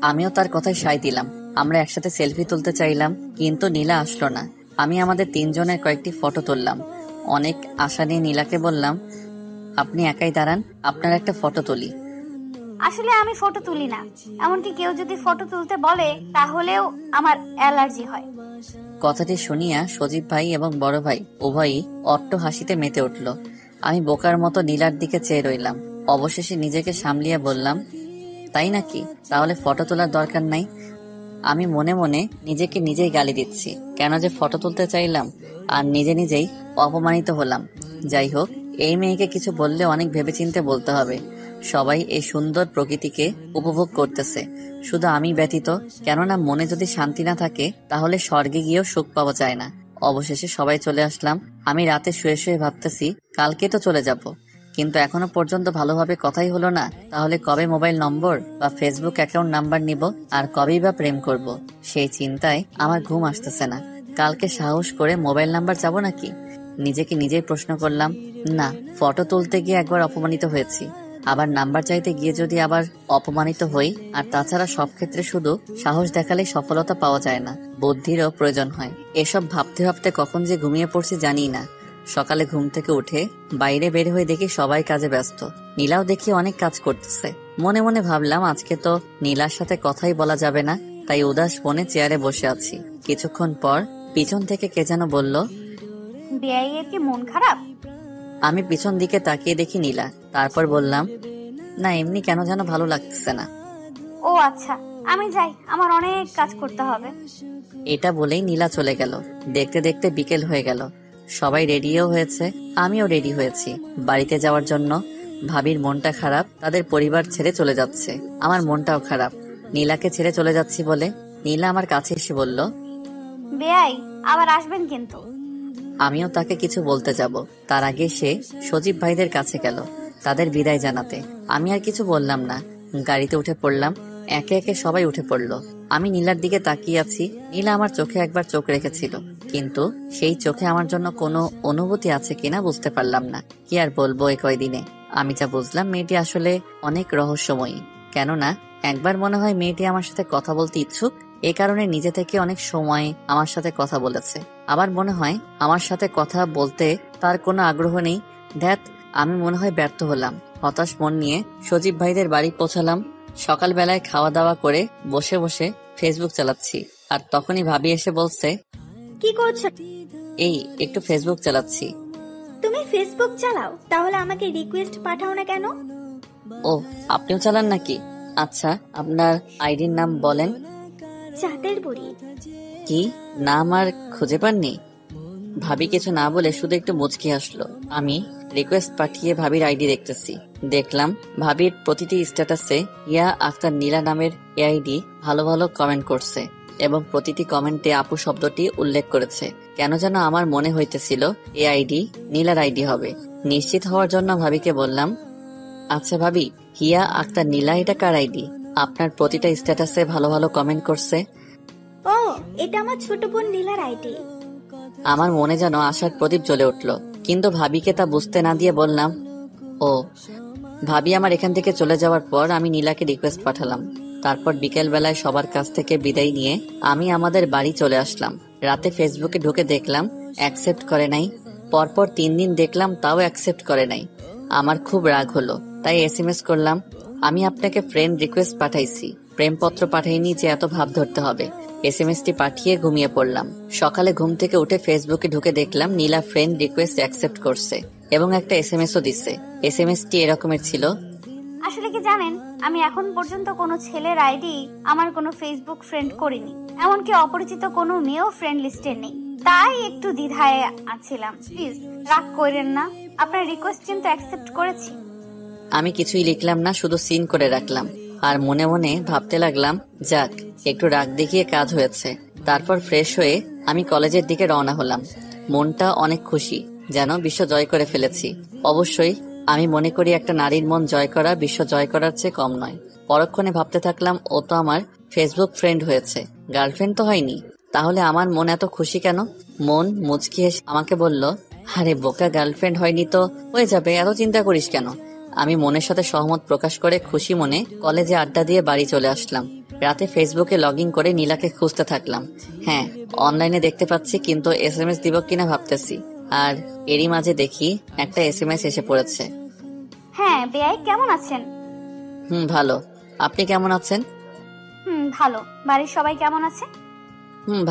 আমিও তার কথায় সায় দিলাম। আমরা একসাথে সেলফি তুলতে চাইলাম, কিন্তু নীলা আসলো না। আমি আমাদের তিনজনের কয়েকটি ফটো তুললাম। অনেক আশা নিয়ে নীলাকে বললাম, আপনি একাই দাঁড়ান, আপনার একটা ফটো তুলি। আসলে আমি ফটো তুলি না, এমনকি কেউ যদি ফটো তুলতে বলে তাহলেও আমার অ্যালার্জি হয়। কথাটি শুনিয়া সজীব ভাই এবং বড় ভাই উভয়ই অট্ট হাসিতে মেতে উঠল। আমি বোকার মতো নীলার দিকে চেয়ে রইলাম। অবশেষে নিজেকে সামলিয়ে বললাম, তাই নাকি? তাহলে ফটো তোলার দরকার নাই। আমি মনে মনে নিজেকে নিজেই গালি দিচ্ছি, কেন যে ফটো তুলতে চাইলাম, আর নিজে নিজেই অপমানিত হলাম। যাই হোক, এই মেয়েকে কিছু বললে অনেক ভেবেচিন্তে বলতে হবে। সবাই এই সুন্দর প্রকৃতিকে উপভোগ করতেছে, শুধু আমি ব্যতীত। কেননা মনে যদি শান্তি না থাকে, তাহলে স্বর্গে গিয়েও সুখ পাওয়া যায় না। অবশেষে সবাই চলে আসলাম। আমি রাতে শুয়ে শুয়ে ভাবতেছি, কালকে তো চলে যাব, কিন্তু এখনো পর্যন্ত ভালোভাবে কথাই হলো না। তাহলে কবে মোবাইল নম্বর বা ফেসবুক অ্যাকাউন্ট নাম্বার নিব, আর কবেই বা প্রেম করব? সেই চিন্তায় আমার ঘুম আসতেছে না। কালকে সাহস করে মোবাইল নাম্বার চাবো নাকি? নিজেকে নিজেই প্রশ্ন করলাম। না, ফটো তুলতে গিয়ে একবার অপমানিত হয়েছি, আবার নাম্বার চাইতে গিয়ে যদি আবার অপমানিত হই। আর তাছাড়া সব ক্ষেত্রে শুধু সাহস দেখালেই সফলতা পাওয়া যায় না, বুদ্ধিরও প্রয়োজন হয়। এসব ভাবতে ভাবতে কখন যে ঘুমিয়ে পড়ছি জানি না। সকালে ঘুম থেকে উঠে বাইরে বের হয়ে দেখি সবাই কাজে ব্যস্ত। নীলাও দেখি অনেক কাজ করতেছে। মনে মনে ভাবলাম আজকে তো নীলার সাথে কথাই বলা যাবে না, তাই উদাস মনে চেয়ারে বসে আছি। কিছুক্ষণ পর পিছন থেকে কে যেন বলল, বেআইয়ের কি মন খারাপ? আমি পিছন দিকে তাকিয়ে দেখি নীলা। তারপর বললাম, না এমনি কেন যেন ভালো লাগতেছে না। ও আচ্ছা, আমি যাই, আমার অনেক কাজ করতে হবে। এটা বলেই নীলা চলে গেল। দেখতে দেখতে বিকেল হয়ে গেল। সবাই রেডিও হয়েছে, আমিও রেডি হয়েছি বাড়িতে যাওয়ার জন্য। ভাবির মনটা খারাপ, তাদের পরিবার ছেড়ে চলে যাচ্ছে। আমার মনটাও খারাপ, নীলাকে ছেড়ে চলে যাচ্ছি বলে। নীলা আমার কাছে এসে বলল, বেআই আবার আসবেন কিন্তু। আমিও তাকে কিছু বলতে যাব, তার আগে সে সজীব ভাইদের কাছে গেল তাদের বিদায় জানাতে। আমি আর কিছু বললাম না, গাড়িতে উঠে পড়লাম। একে একে সবাই উঠে পড়লো। আমি নীলার দিকে তাকিয়ে আছি। নীলা আমার চোখে একবার চোখ রেখেছিল, কিন্তু সেই চোখে আমার জন্য কোনো অনুভূতি আছে কিনা বুঝতে পারলাম না। কি আর বলবো, এই কয়দিনে আমি যা বুঝলাম মেয়েটি আসলে অনেক রহস্যময়ী। কেননা একবার মনে হয় মেয়েটি আমার সাথে কথা বলতে ইচ্ছুক, এ কারণে নিজে থেকে অনেক সময় আমার সাথে কথা বলেছে। আবার মনে হয় আমার সাথে কথা বলতে তার কোনো আগ্রহ নেই। ধ্যাত, আমি মনে হয় ব্যর্থ হলাম। হতাশ মন নিয়ে সজীব ভাইদের বাড়ি পৌঁছালাম। সকালবেলায় খাওয়া দাওয়া করে বসে বসে ফেসবুক চালাচ্ছি। আর তখনই ভাবি এসে বলছে, কি করছো? এই একটু ফেসবুক চালাচ্ছি। তুমি ফেসবুক চালাও, তাহলে আমাকে রিকোয়েস্ট পাঠাও না কেন? ও, আপনিও চালান নাকি? আচ্ছা, আপনার আইডির নাম বলেন। চাঁদের বুড়ি। কি নাম আর খুঁজে পাননি? ভাবি কিছু না বলে শুধু একটু মুচকি আসলো। আমি রিকোয়েস্ট পাঠিয়ে ভাবির আইডি দেখতেছি। দেখলাম ভাবির প্রতিটি স্ট্যাটাসে ইয়া আক্তার নীলা নামের এআইডি ভালো ভালো কমেন্ট করছে এবং প্রতিটি কমেন্টে আপু শব্দটি উল্লেখ করেছে। কেন যেন আমার মনে হইতেছিল এই আইডি নীলার আইডি হবে। নিশ্চিত হওয়ার জন্য ভাবিকে বললাম, আচ্ছা ভাবি, হিয়া আক্তার নীলা এটা কার আইডি? আপনার প্রতিটা স্ট্যাটাসে ভালো ভালো কমেন্ট করছে। ও, এটা আমার ছোট বোন নীলার আইডি। আমার মনে যেন আশার প্রদীপ জ্বলে উঠল, কিন্তু ভাবিকে তা বুঝতে না দিয়ে বললাম, ও। ভাবি আমার এখান থেকে চলে যাওয়ার পর আমি নীলাকে রিকোয়েস্ট পাঠালাম। তারপর বিকেল বেলায় সবার কাছ থেকে বিদায় নিয়ে আমি আমাদের বাড়ি চলে আসলাম। রাতে ফেসবুকে ঢুকে দেখলাম অ্যাকসেপ্ট করে নাই। পরপর 3 দিন দেখলাম তাও অ্যাকসেপ্ট করে নাই। আমার খুব রাগ হলো, তাই এসএমএস করলাম, আমি আপনাকে ফ্রেন্ড রিকোয়েস্ট পাঠাইছি, প্রেমপত্র পাঠাইনি যে এত ভাব ধরতে হবে। এসএমএসটি পাঠিয়ে ঘুমিয়ে পড়লাম। সকালে ঘুম থেকে উঠে ফেসবুকে ঢুকে দেখলাম নীলা ফ্রেন্ড রিকোয়েস্ট অ্যাকসেপ্ট করছে এবং একটা এসএমএসও দিচ্ছে। এসএমএসটি এরকমের ছিল, আসলে কি জানেন, আমি এখন পর্যন্ত কোনো ছেলের আইডি আমার কোনো ফেসবুক ফ্রেন্ড করিনি, এমনকি অপরিচিত কোনো মেয়েও ফ্রেন্ড লিস্টে নেই। তাই একটু দ্বিধায় আছিলাম। প্লিজ রাগ করেন না, আপনার রিকোয়েস্ট কিন্তু অ্যাকসেপ্ট করেছি। আমি কিছুই লিখলাম না, শুধু সিন করে রাখলাম। আর মনে মনে ভাবতে লাগলাম, যাক একটু রাগ দেখিয়ে কাজ হয়েছে। তারপর ফ্রেশ হয়ে আমি কলেজের দিকে রওনা হলাম। মনটা অনেক খুশি, যেন বিশ্ব জয় করে ফেলেছি। অবশ্যই আমি মনে করি একটা নারীর মন জয় করা বিশ্ব জয় করার চেয়ে কম নয়। পরক্ষণে ভাবতে থাকলাম, ও তো আমার ফেসবুক ফ্রেন্ড হয়েছে, গার্লফ্রেন্ড তো হয়নি, তাহলে আমার মন এত খুশি কেন? মন মুচকি হেসে আমাকে বলল, আরে বোকা, গার্লফ্রেন্ড হয়নি তো হয়ে যাবে, এত চিন্তা করিস কেন? আমি মনের সাথে সহমত প্রকাশ করে খুশি মনে কলেজে আড্ডা দিয়ে বাড়ি চলে আসলাম। রাতে ফেসবুকে লগ ইন করে নীলাকে খুঁজতে থাকলাম। হ্যাঁ, অনলাইনে দেখতে পাচ্ছি, কিন্তু এসএমএস দিব কিনা ভাবতেছি। আর এরই মাঝে দেখি একটা এসএমএস এসে পড়েছে। হ্যাঁ বেআই, কেমন আছেন? ভালো। আপনি কেমন আছেন? ভালো। বাড়ির সবাই কেমন আছে?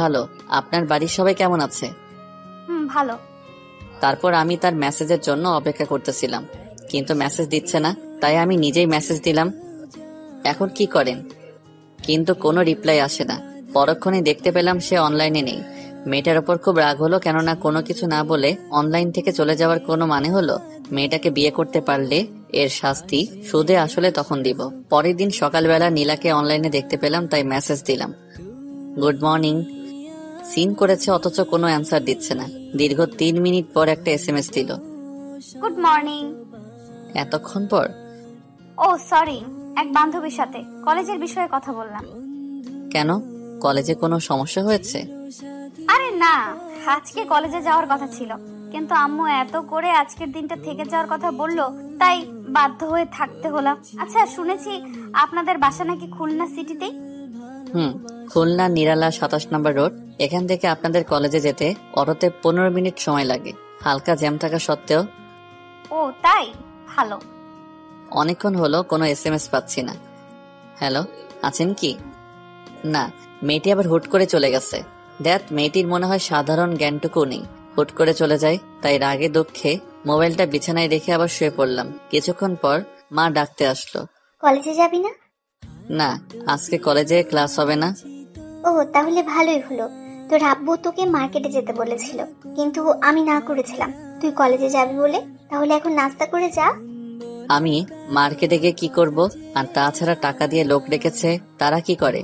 ভালো। আপনার বাড়ির সবাই কেমন আছে? ভালো। তারপর আমি তার মেসেজের জন্য অপেক্ষা করতেছিলাম, কিন্তু মেসেজ দিচ্ছে না। তাই আমি নিজেই মেসেজ দিলাম, এখন কি করেন? কিন্তু কোনো রিপ্লাই আসে না। পরক্ষণে দেখতে পেলাম সে অনলাইনে নেই। মেয়েটার ওপর খুব রাগ হলো, কেননা কোনো কিছু না বলে অনলাইন থেকে চলে যাওয়ার কোনো মানে হলো? মেয়েটাকে বিয়ে করতে পারলে এর শাস্তি সুদে আসলে তখন দিব। পরের দিন সকালবেলা নীলাকে অনলাইনে দেখতে পেলাম, তাই মেসেজ দিলাম, গুড মর্নিং। সিন করেছে অথচ কোনো অ্যান্সার দিচ্ছে না। দীর্ঘ 3 মিনিট পর একটা এসএমএস দিল, গুড মর্নিং। এতক্ষণ পর? ও সরি, এক বান্ধবীর সাথে কলেজের বিষয়ে কথা বললাম। কেন, কলেজে কোনো সমস্যা হয়েছে? আরে না, আজকে কলেজে যাওয়ার কথা ছিল, কিন্তু আম্মু এত করে আজকের দিনটা থেকে যাওয়ার কথা বললো, তাই বাধ্য হয়ে থাকতে হলাম। আচ্ছা, শুনেছি আপনাদের বাসা নাকি খুলনা সিটিতেই? খুলনা নিরালা 27 নম্বর রোড। এখান থেকে আপনাদের কলেজে যেতে অটোতে 15 মিনিট সময় লাগে, হালকা জ্যাম থাকা সত্ত্বেও। ও তাই, ভালো। অনেকক্ষণ হলো কোনো SMS পাচ্ছি না। হ্যালো, আছেন কি? না, মেয়েটি আবার হুট করে চলে গেছে। দ্যাট মেয়েটির মনে হয় সাধারণ জ্ঞানটুকু নেই, হুট করে চলে যায়। তাই রাগে দুঃখে মোবাইলটা বিছানায় রেখে আবার শুয়ে পড়লাম। কিছুক্ষণ পর মা ডাকতে আসলো। কলেজে যাবি না? না, আজকে কলেজে ক্লাস হবে না। ও, তাহলে ভালোই হলো। তোর আব্বু তোকে মার্কেটে যেতে বলেছিল, কিন্তু আমি না করেছিলাম তুই কলেজে যাবি বলে। তাহলে এখন নাস্তা করে যা। আমি মার্কেটে গিয়ে কি করব? আর তাছাড়া টাকা দিয়ে লোক রেখেছে, তারা কি করে?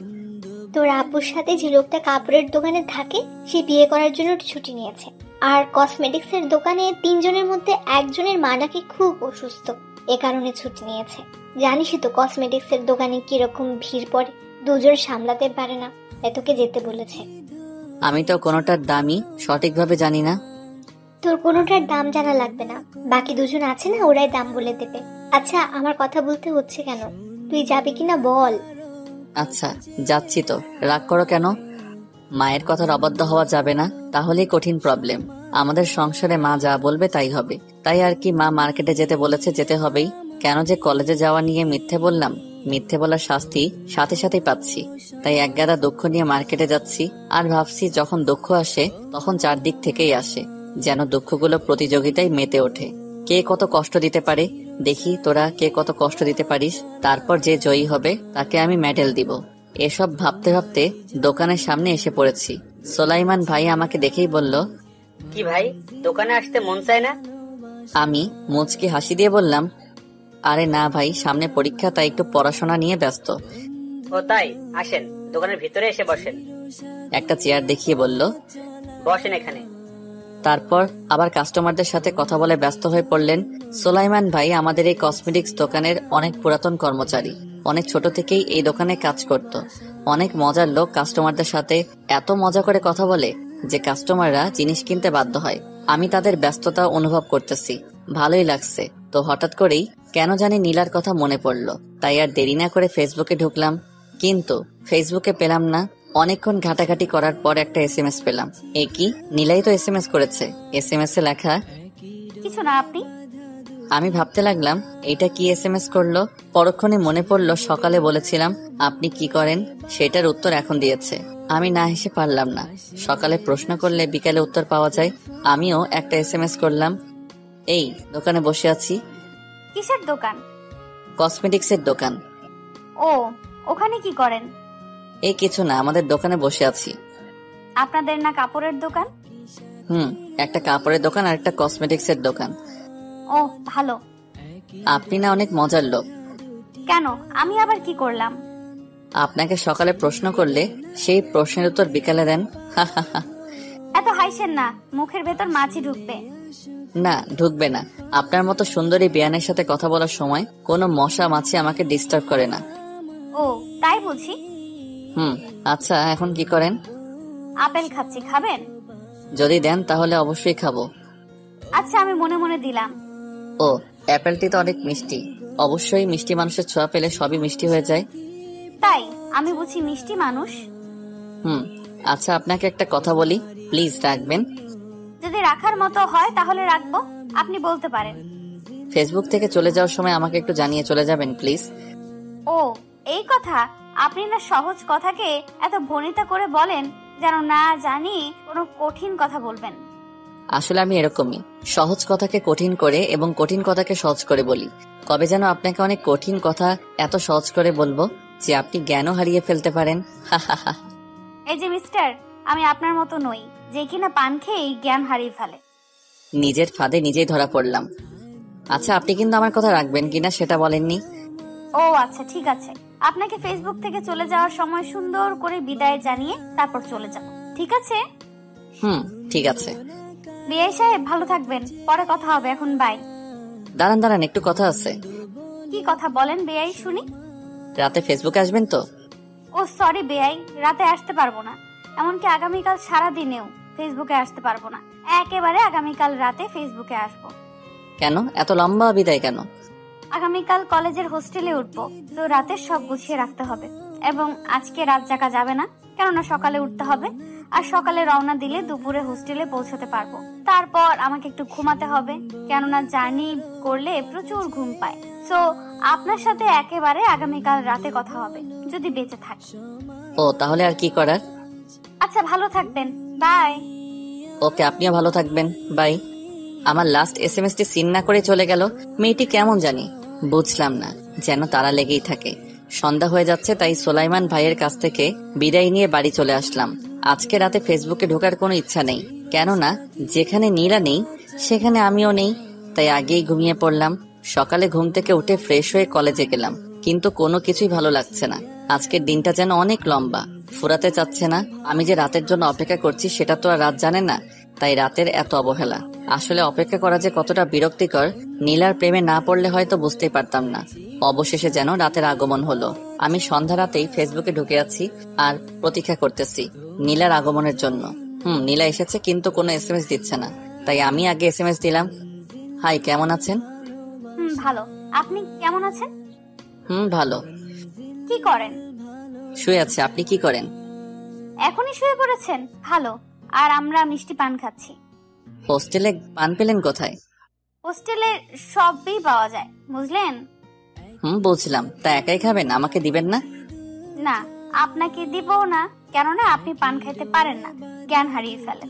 তোর আব্বুর সাথে যে লোকটা কাপড়ের দোকানে থাকে, সে বিয়ে করার জন্য ছুটি নিয়েছে। আর কসমেটিক্স এর দোকানে 3 জনের মধ্যে একজনের মা নাকি খুব অসুস্থ, এ কারণে ছুটি নিয়েছে। জানিসই তো কসমেটিক্স এর দোকানে কিরকম ভিড় পড়ে, 2 জন সামলাতে পারে না, তাই তোকে যেতে বলেছে। আমি তো কোনোটার দামই সঠিকভাবে জানি না। তোর কোনোটার দাম জানা লাগবে না, বাকি 2 জন আছে না, ওরাই দাম বলে দেবে। আচ্ছা, আমার কথা বলতে হচ্ছে কেন? তুই যাবি কিনা বল। আচ্ছা, যাচ্ছি তো, রাগ করো কেন? মায়ের কথার অবাধ্য হওয়া যাবে না, তাহলেই কঠিন প্রবলেম। আমাদের সংসারে মা যা বলবে তাই হবে। তাই আর কি, মা মার্কেটে যেতে বলেছে, যেতে হবেই। কেন যে কলেজে যাওয়া নিয়ে মিথ্যে বললাম, মিথ্যে বলার শাস্তি সাথে সাথেই পাচ্ছি। তাই একগাদা দুঃখ নিয়ে মার্কেটে যাচ্ছি। আর ভাবছি যখন দুঃখ আসে তখন চারদিক থেকেই আসে, যেন দুঃখগুলো প্রতিযোগিতায় মেতে ওঠে। কে কত কষ্ট দিতে পারে দেখি, তোরা কে কত কষ্ট দিতে পারিস। তারপর যে জয়ী হবে তাকে আমি মেডেল দিব। এসব ভাবতে ভাবতে দোকানের সামনে এসে পড়েছি। সোলাইমান ভাই আমাকে দেখেই বলল, কি ভাই, দোকানে আসতে মন চায় না? আমি মুচকি হাসি দিয়ে বললাম, আরে না ভাই, সামনে পরীক্ষা, তাই একটু পড়াশোনা নিয়ে ব্যস্ত। ও তাই, আসেন দোকানের ভিতরে এসে বসেন। একটা চেয়ার দেখিয়ে বলল, বসেন এখানে। তারপর আবার কাস্টমারদের সাথে কথা বলে ব্যস্ত হয়ে পড়লেন। সোলাইমান ভাই আমাদের এই কসমেটিক্স দোকানের অনেক পুরাতন কর্মচারী, অনেক ছোট থেকেই এই দোকানে কাজ করত। অনেক মজার লোক, কাস্টমারদের সাথে এত মজা করে কথা বলে যে কাস্টমাররা জিনিস কিনতে বাধ্য হয়। আমি তাদের ব্যস্ততা অনুভব করতেছি, ভালোই লাগছে। তো হঠাৎ করেই কেন জানি নীলার কথা মনে পড়লো, তাই আর দেরি না করে ফেসবুকে ঢুকলাম। কিন্তু ফেসবুকে পেলাম না। অনেকক্ষণ ঘাটাঘাটি করার পর একটা SMS পেলাম। এ কি, নীলাই তো SMS করেছে। SMS এ লেখা, কিছু না, আপনি? আমি ভাবতে লাগলাম এটা কি SMS করলো। পরক্ষণে মনে পড়লো সকালে বলেছিলাম আপনি কি করেন, সেটার উত্তর এখন দিয়েছে। আমি না হেসে পারলাম না। সকালে প্রশ্ন করলে বিকালে উত্তর পাওয়া যায়। আমিও একটা SMS করলাম, এই দোকানে বসে আছি। কিসের দোকান? কসমেটিক্স এর দোকান। ও, ওখানে কি করেন? এই কিছু না, আমাদের দোকানে বসে আছি। আপনাদের না কাপড়ের দোকান? একটা কাপড়ের দোকান আর একটা কসমেটিক্স এর দোকান। ও ভালো। আপনি না অনেক মজার লোক। কেন, আমি আবার কি করলাম? আপনাকে সকালে প্রশ্ন করলে সেই প্রশ্নের উত্তর বিকালে দেন। এত হাসেন না, মুখের ভেতর মাছি ঢুকবে। না, ঢুকবে না। আপনার মতো সুন্দরী বিয়ানের সাথে কথা বলার সময় কোনো মশা মাছি আমাকে ডিস্টার্ব করে না। ও তাই বুঝি। আচ্ছা, এখন কি করেন? আপেল খাচ্ছি, খাবেন? যদি দেন তাহলে অবশ্যই খাবো। আচ্ছা, আমি মনে মনে দিলাম। ও, অ্যাপেলটি তো অনেক মিষ্টি। অবশ্যই মিষ্টি মানুষের ছোঁয়া পেলে সবই মিষ্টি হয়ে যায়। তাই আমি বুঝি মিষ্টি মানুষ। আচ্ছা, আপনাকে একটা কথা বলি, প্লিজ রাখবেন? যদি রাখার মতো হয় তাহলে রাখবো, আপনি বলতে পারেন। ফেসবুক থেকে চলে যাওয়ার সময় আমাকে একটু জানিয়ে চলে যাবেন প্লিজ। ও এই কথা, আপনি না সহজ কথাকে এত ভনিতা করে বলেন যেন না জানি কোনো কঠিন কথা বলবেন। আসলে আমি এরকমই, সহজ কথাকে কঠিন করে এবং কঠিন কথাকে সহজ করে বলি। কবে যেন আপনাকে অনেক কঠিন কথা এত সহজ করে বলবো যে আপনি জ্ঞানও হারিয়ে ফেলতে পারেন। এই যে মিস্টার, আমি আপনার মতো নই যে কিনা পান খেয়েই জ্ঞান হারিয়ে ফেলে। নিজের ফাঁদে নিজেই ধরা পড়লাম। আচ্ছা, আপনি কিন্তু আমার কথা রাখবেন কিনা সেটা বলেননি। ও আচ্ছা, ঠিক আছে। আপনাকে ফেসবুক থেকে চলে যাওয়ার সময় সুন্দর করে বিদায় জানিয়ে তারপর চলে যাব, ঠিক আছে? ঠিক আছে। বিআই সাহেব ভালো থাকবেন, পরে কথা হবে, এখন বাই। দাঁড়ান, একটু কথা আছে। কি কথা বলেন বিআই, শুনি। রাতে ফেসবুকে আসবেন তো? ও সরি বিআই, রাতে আসতে পারবো না, এমনকি আগামীকাল সারা দিনেও ফেসবুকে আসতে পারবো না। একেবারে আগামীকাল রাতে ফেসবুকে আসবো। কেন এত লম্বা বিদায় কেন? আগামীকাল কলেজের হোস্টেলে উঠবো, তো রাতে সব গুছিয়ে রাখতে হবে। এবং আজকে রাত জাগা যাবে না, কেননা সকালে উঠতে হবে। আর সকালে রওনা দিলে দুপুরে হোস্টেলে পৌঁছাতে পারবো। তারপর আমাকে একটু ঘুমাতে হবে, কেননা জার্নি করলে প্রচুর ঘুম পায়। সো আপনার সাথে একেবারে আগামীকাল রাতে কথা হবে, যদি বেঁচে থাকি। ও তাহলে আর কি করার? আচ্ছা, ভালো থাকবেন, বাই। ওকে, আপনিও ভালো থাকবেন, বাই। আমার লাস্ট এসএমএসটি সিন না করে চলে গেল। মেয়েটি কেমন জানি, বুঝলাম না, যেন তারা লেগেই থাকে। সন্ধ্যা হয়ে যাচ্ছে, তাই সোলাইমান ভাইয়ের কাছ থেকে বিদায় নিয়ে বাড়ি চলে আসলাম। আজকে রাতে ফেসবুকে ঢোকার কোনো ইচ্ছা নেই, কেননা যেখানে নীলা নেই সেখানে আমিও নেই, তাই আগেই ঘুমিয়ে পড়লাম। সকালে ঘুম থেকে উঠে ফ্রেশ হয়ে কলেজে গেলাম, কিন্তু কোনো কিছুই ভালো লাগছে না। আজকের দিনটা যেন অনেক লম্বা, ফুরাতে চাচ্ছে না। আমি যে রাতের জন্য অপেক্ষা করছি সেটা তো আর রাত জানে না, তাই রাতের এত অবহেলা। আসলে অপেক্ষা করা যে কতটা বিরক্তিকর, নীলার প্রেমে না পড়লে হয়তো বুঝতেই পারতাম না। অবশেষে যেন রাতের আগমন হলো। আমি সন্ধ্যা রাতেই ফেসবুকে ঢুকে আছি আর প্রতীক্ষা করতেছি নীলার আগমনের জন্য। নীলা এসেছে, কিন্তু কোনো এসএমএস দিচ্ছে না, তাই আমি আগে এসএমএস দিলাম। হাই, কেমন আছেন? ভালো, আপনি কেমন আছেন? ভালো। কি করেন? শুয়ে আছে। আপনি কি করেন? এখনই শুয়ে পড়েছেন? ভালো। আর আমরা মিষ্টি পান খাচ্ছি। হোস্টেলে পান পেলেন কোথায়? হোস্টেলে সবই পাওয়া যায়, বুঝলেন? বুঝলাম। তা একাই খাবেন, আমাকে দিবেন না? না, আপনাকে দিব না, কেননা আপনি পান খাইতে পারেন না, জ্ঞান হারিয়ে ফেলেন।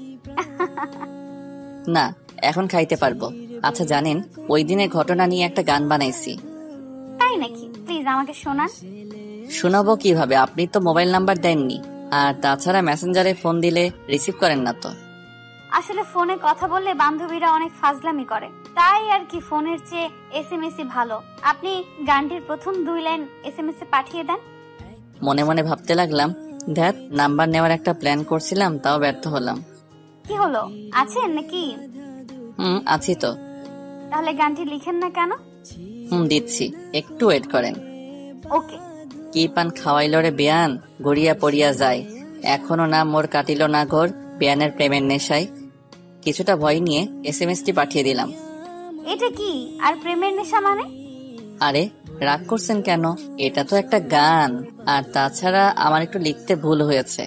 না, এখন খাইতে পারবো। আচ্ছা জানেন, ওই দিনের ঘটনা নিয়ে একটা গান বানাইছি। তাই নাকি? প্লিজ আমাকে শোনান। শোনাবো কিভাবে? আপনি তো মোবাইল নাম্বার দেননি, আর তাছাড়া মেসেঞ্জারে ফোন দিলে রিসিভ করেন না তো। আসলে ফোনে কথা বললে বান্ধবীরা অনেক ফাজলামি করে, তাই আর কি ফোনের চেয়ে এসএমএসই ভালো। আপনি গানটির প্রথম 2 লাইন এসএমএস এ পাঠিয়ে দেন। মনে মনে ভাবতে লাগলাম, ধ্যাত, নাম্বার নেওয়ার একটা প্ল্যান করছিলাম, তাও ব্যর্থ হলাম। কি হলো, আছেন নাকি? আছি তো। তাহলে গানটি লিখেন না কেন? দিচ্ছি, একটু ওয়েট করেন। ওকে। কি পান খাওয়াইল রে বেয়ান, গড়িয়া পড়িয়া যায়, এখনো না মোর কাটিল না ঘর, বেয়ানের প্রেমের নেশায়। কিছুটা ভয় নিয়ে এসএমএসটি পাঠিয়ে দিলাম। এটা কি আর প্রেমের নেশা মানে? আরে রাগ করছেন কেন? এটা তো একটা গান। আর তাছাড়া আমার একটু লিখতে ভুল হয়েছে,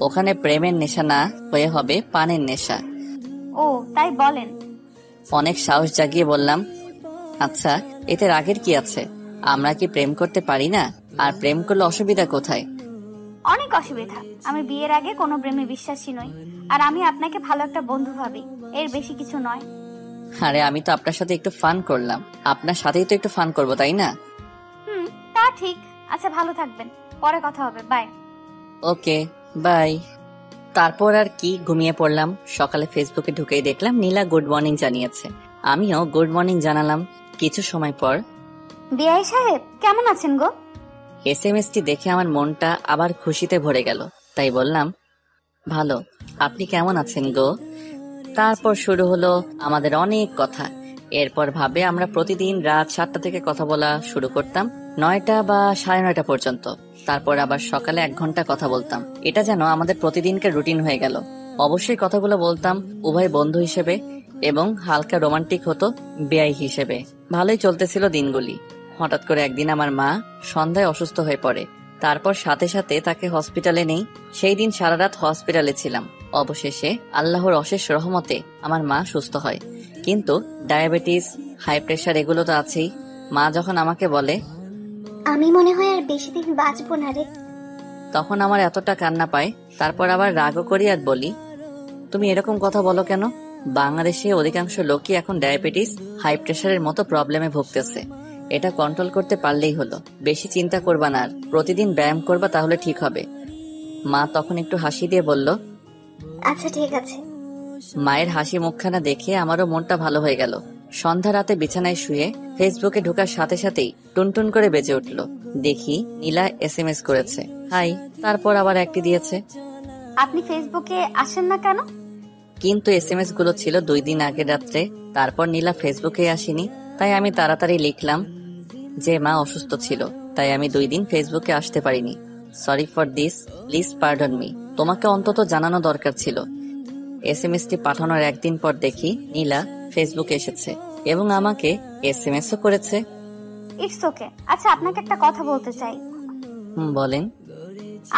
ওখানে প্রেমের নেশা না হয়ে হবে পানের নেশা। ও তাই বলেন? অনেক সাহস জাগিয়ে বললাম। আচ্ছা, এতে রাগের কি আছে? আমরা কি প্রেম করতে পারি না? আর প্রেম করলে অসুবিধা কোথায়? অনেক অসুবিধা। আমি বিয়ের আগে কোনো প্রেমে বিশ্বাসী নই, আর আমি আপনাকে ভালো একটা বন্ধু ভাবি, এর বেশি কিছু নয়। আরে আমি তো আপনার সাথে একটু ফান করলাম, আপনার সাথেই তো একটু ফান করবো, তাই না? তা ঠিক। আচ্ছা, ভালো থাকবেন, পরে কথা হবে, বাই। Okay, by. তারপর আর কি, ঘুমিয়ে পড়লাম। সকালে ফেসবুকে ঢুকেই দেখলাম নীলা গুড মর্নিং জানিয়েছে, আমিও গুড মর্নিং জানালাম। কিছু সময় পর, বিআই সাহেব কেমন আছেন গো? এসএমএসটি দেখে আমার মনটা আবার খুশিতে ভরে গেল, তাই বললাম, ভালো। আপনি কেমন আছেন গো? তারপর শুরু হলো আমাদের অনেক কথা। এরপর ভাবে আমরা প্রতিদিন রাত 7টা থেকে কথা বলা শুরু করতাম, 9টা বা 9:30 পর্যন্ত। তারপর আবার সকালে 1 ঘন্টা কথা বলতাম। এটা যেন আমাদের প্রতিদিনকার রুটিন হয়ে গেল। অবশ্যই কথাগুলো বলতাম উভয় বন্ধু হিসেবে, এবং হালকা রোমান্টিক হতো বেয়াই হিসেবে। ভালোই চলতেছিল দিনগুলি। হঠাৎ করে একদিন আমার মা সন্ধ্যায় অসুস্থ হয়ে পড়ে। তারপর সাথে সাথে তাকে হসপিটালে নেই। সেই দিন সারা রাত হসপিটালে ছিলাম। অবশেষে আল্লাহর অশেষ রহমতে আমার মা সুস্থ হয়, কিন্তু ডায়াবেটিস, হাই প্রেশার এগুলো তো আছেই। মা যখন আমাকে বলে, আমি মনে হয় আর বেশি দিন বাঁচবো না রে, তখন আমার এতটা কান্না পায়। তারপর আবার রাগও করি আর বলি, তুমি এরকম কথা বলো কেন? বাংলাদেশে অধিকাংশ লোকই এখন ডায়াবেটিস, হাই প্রেশারের মতো প্রবলেমে ভুগতেছে। এটা কন্ট্রোল করতে পারলেই হলো। বেশি চিন্তা করবা না, আর প্রতিদিন ব্যায়াম করবা, তাহলে ঠিক হবে। মা তখন একটু হাসি দিয়ে বলল, আচ্ছা ঠিক আছে। মায়ের হাসি মুখখানা দেখে আমারও মনটা ভালো হয়ে গেল। সন্ধ্যা রাতে বিছানায় শুয়ে ফেসবুকে ঢোকার সাথে সাথেই টুনটুন করে বেজে উঠল। দেখি নীলা এসএমএস করেছে, হাই। তারপর আবার একটি দিয়েছে, আপনি ফেসবুকে আসেন না কেন? কিন্তু এসএমএস গুলো ছিল 2 দিন আগের রাত্রে। তারপর নীলা ফেসবুকে আসেনি, তাই আমি তাড়াতাড়ি লিখলাম যে মা অসুস্থ ছিল, তাই আমি 2 দিন ফেসবুকে আসতে পারিনি। Sorry for this, please pardon me. তোমাকে অন্তত জানানো দরকার ছিল। এসএমএসটি পাঠানোর একদিন পর দেখি নীলা ফেসবুকে এসেছে এবং আমাকে এসএমএসও করেছে। It's okay. আচ্ছা, আপনাকে একটা কথা বলতে চাই। বলেন।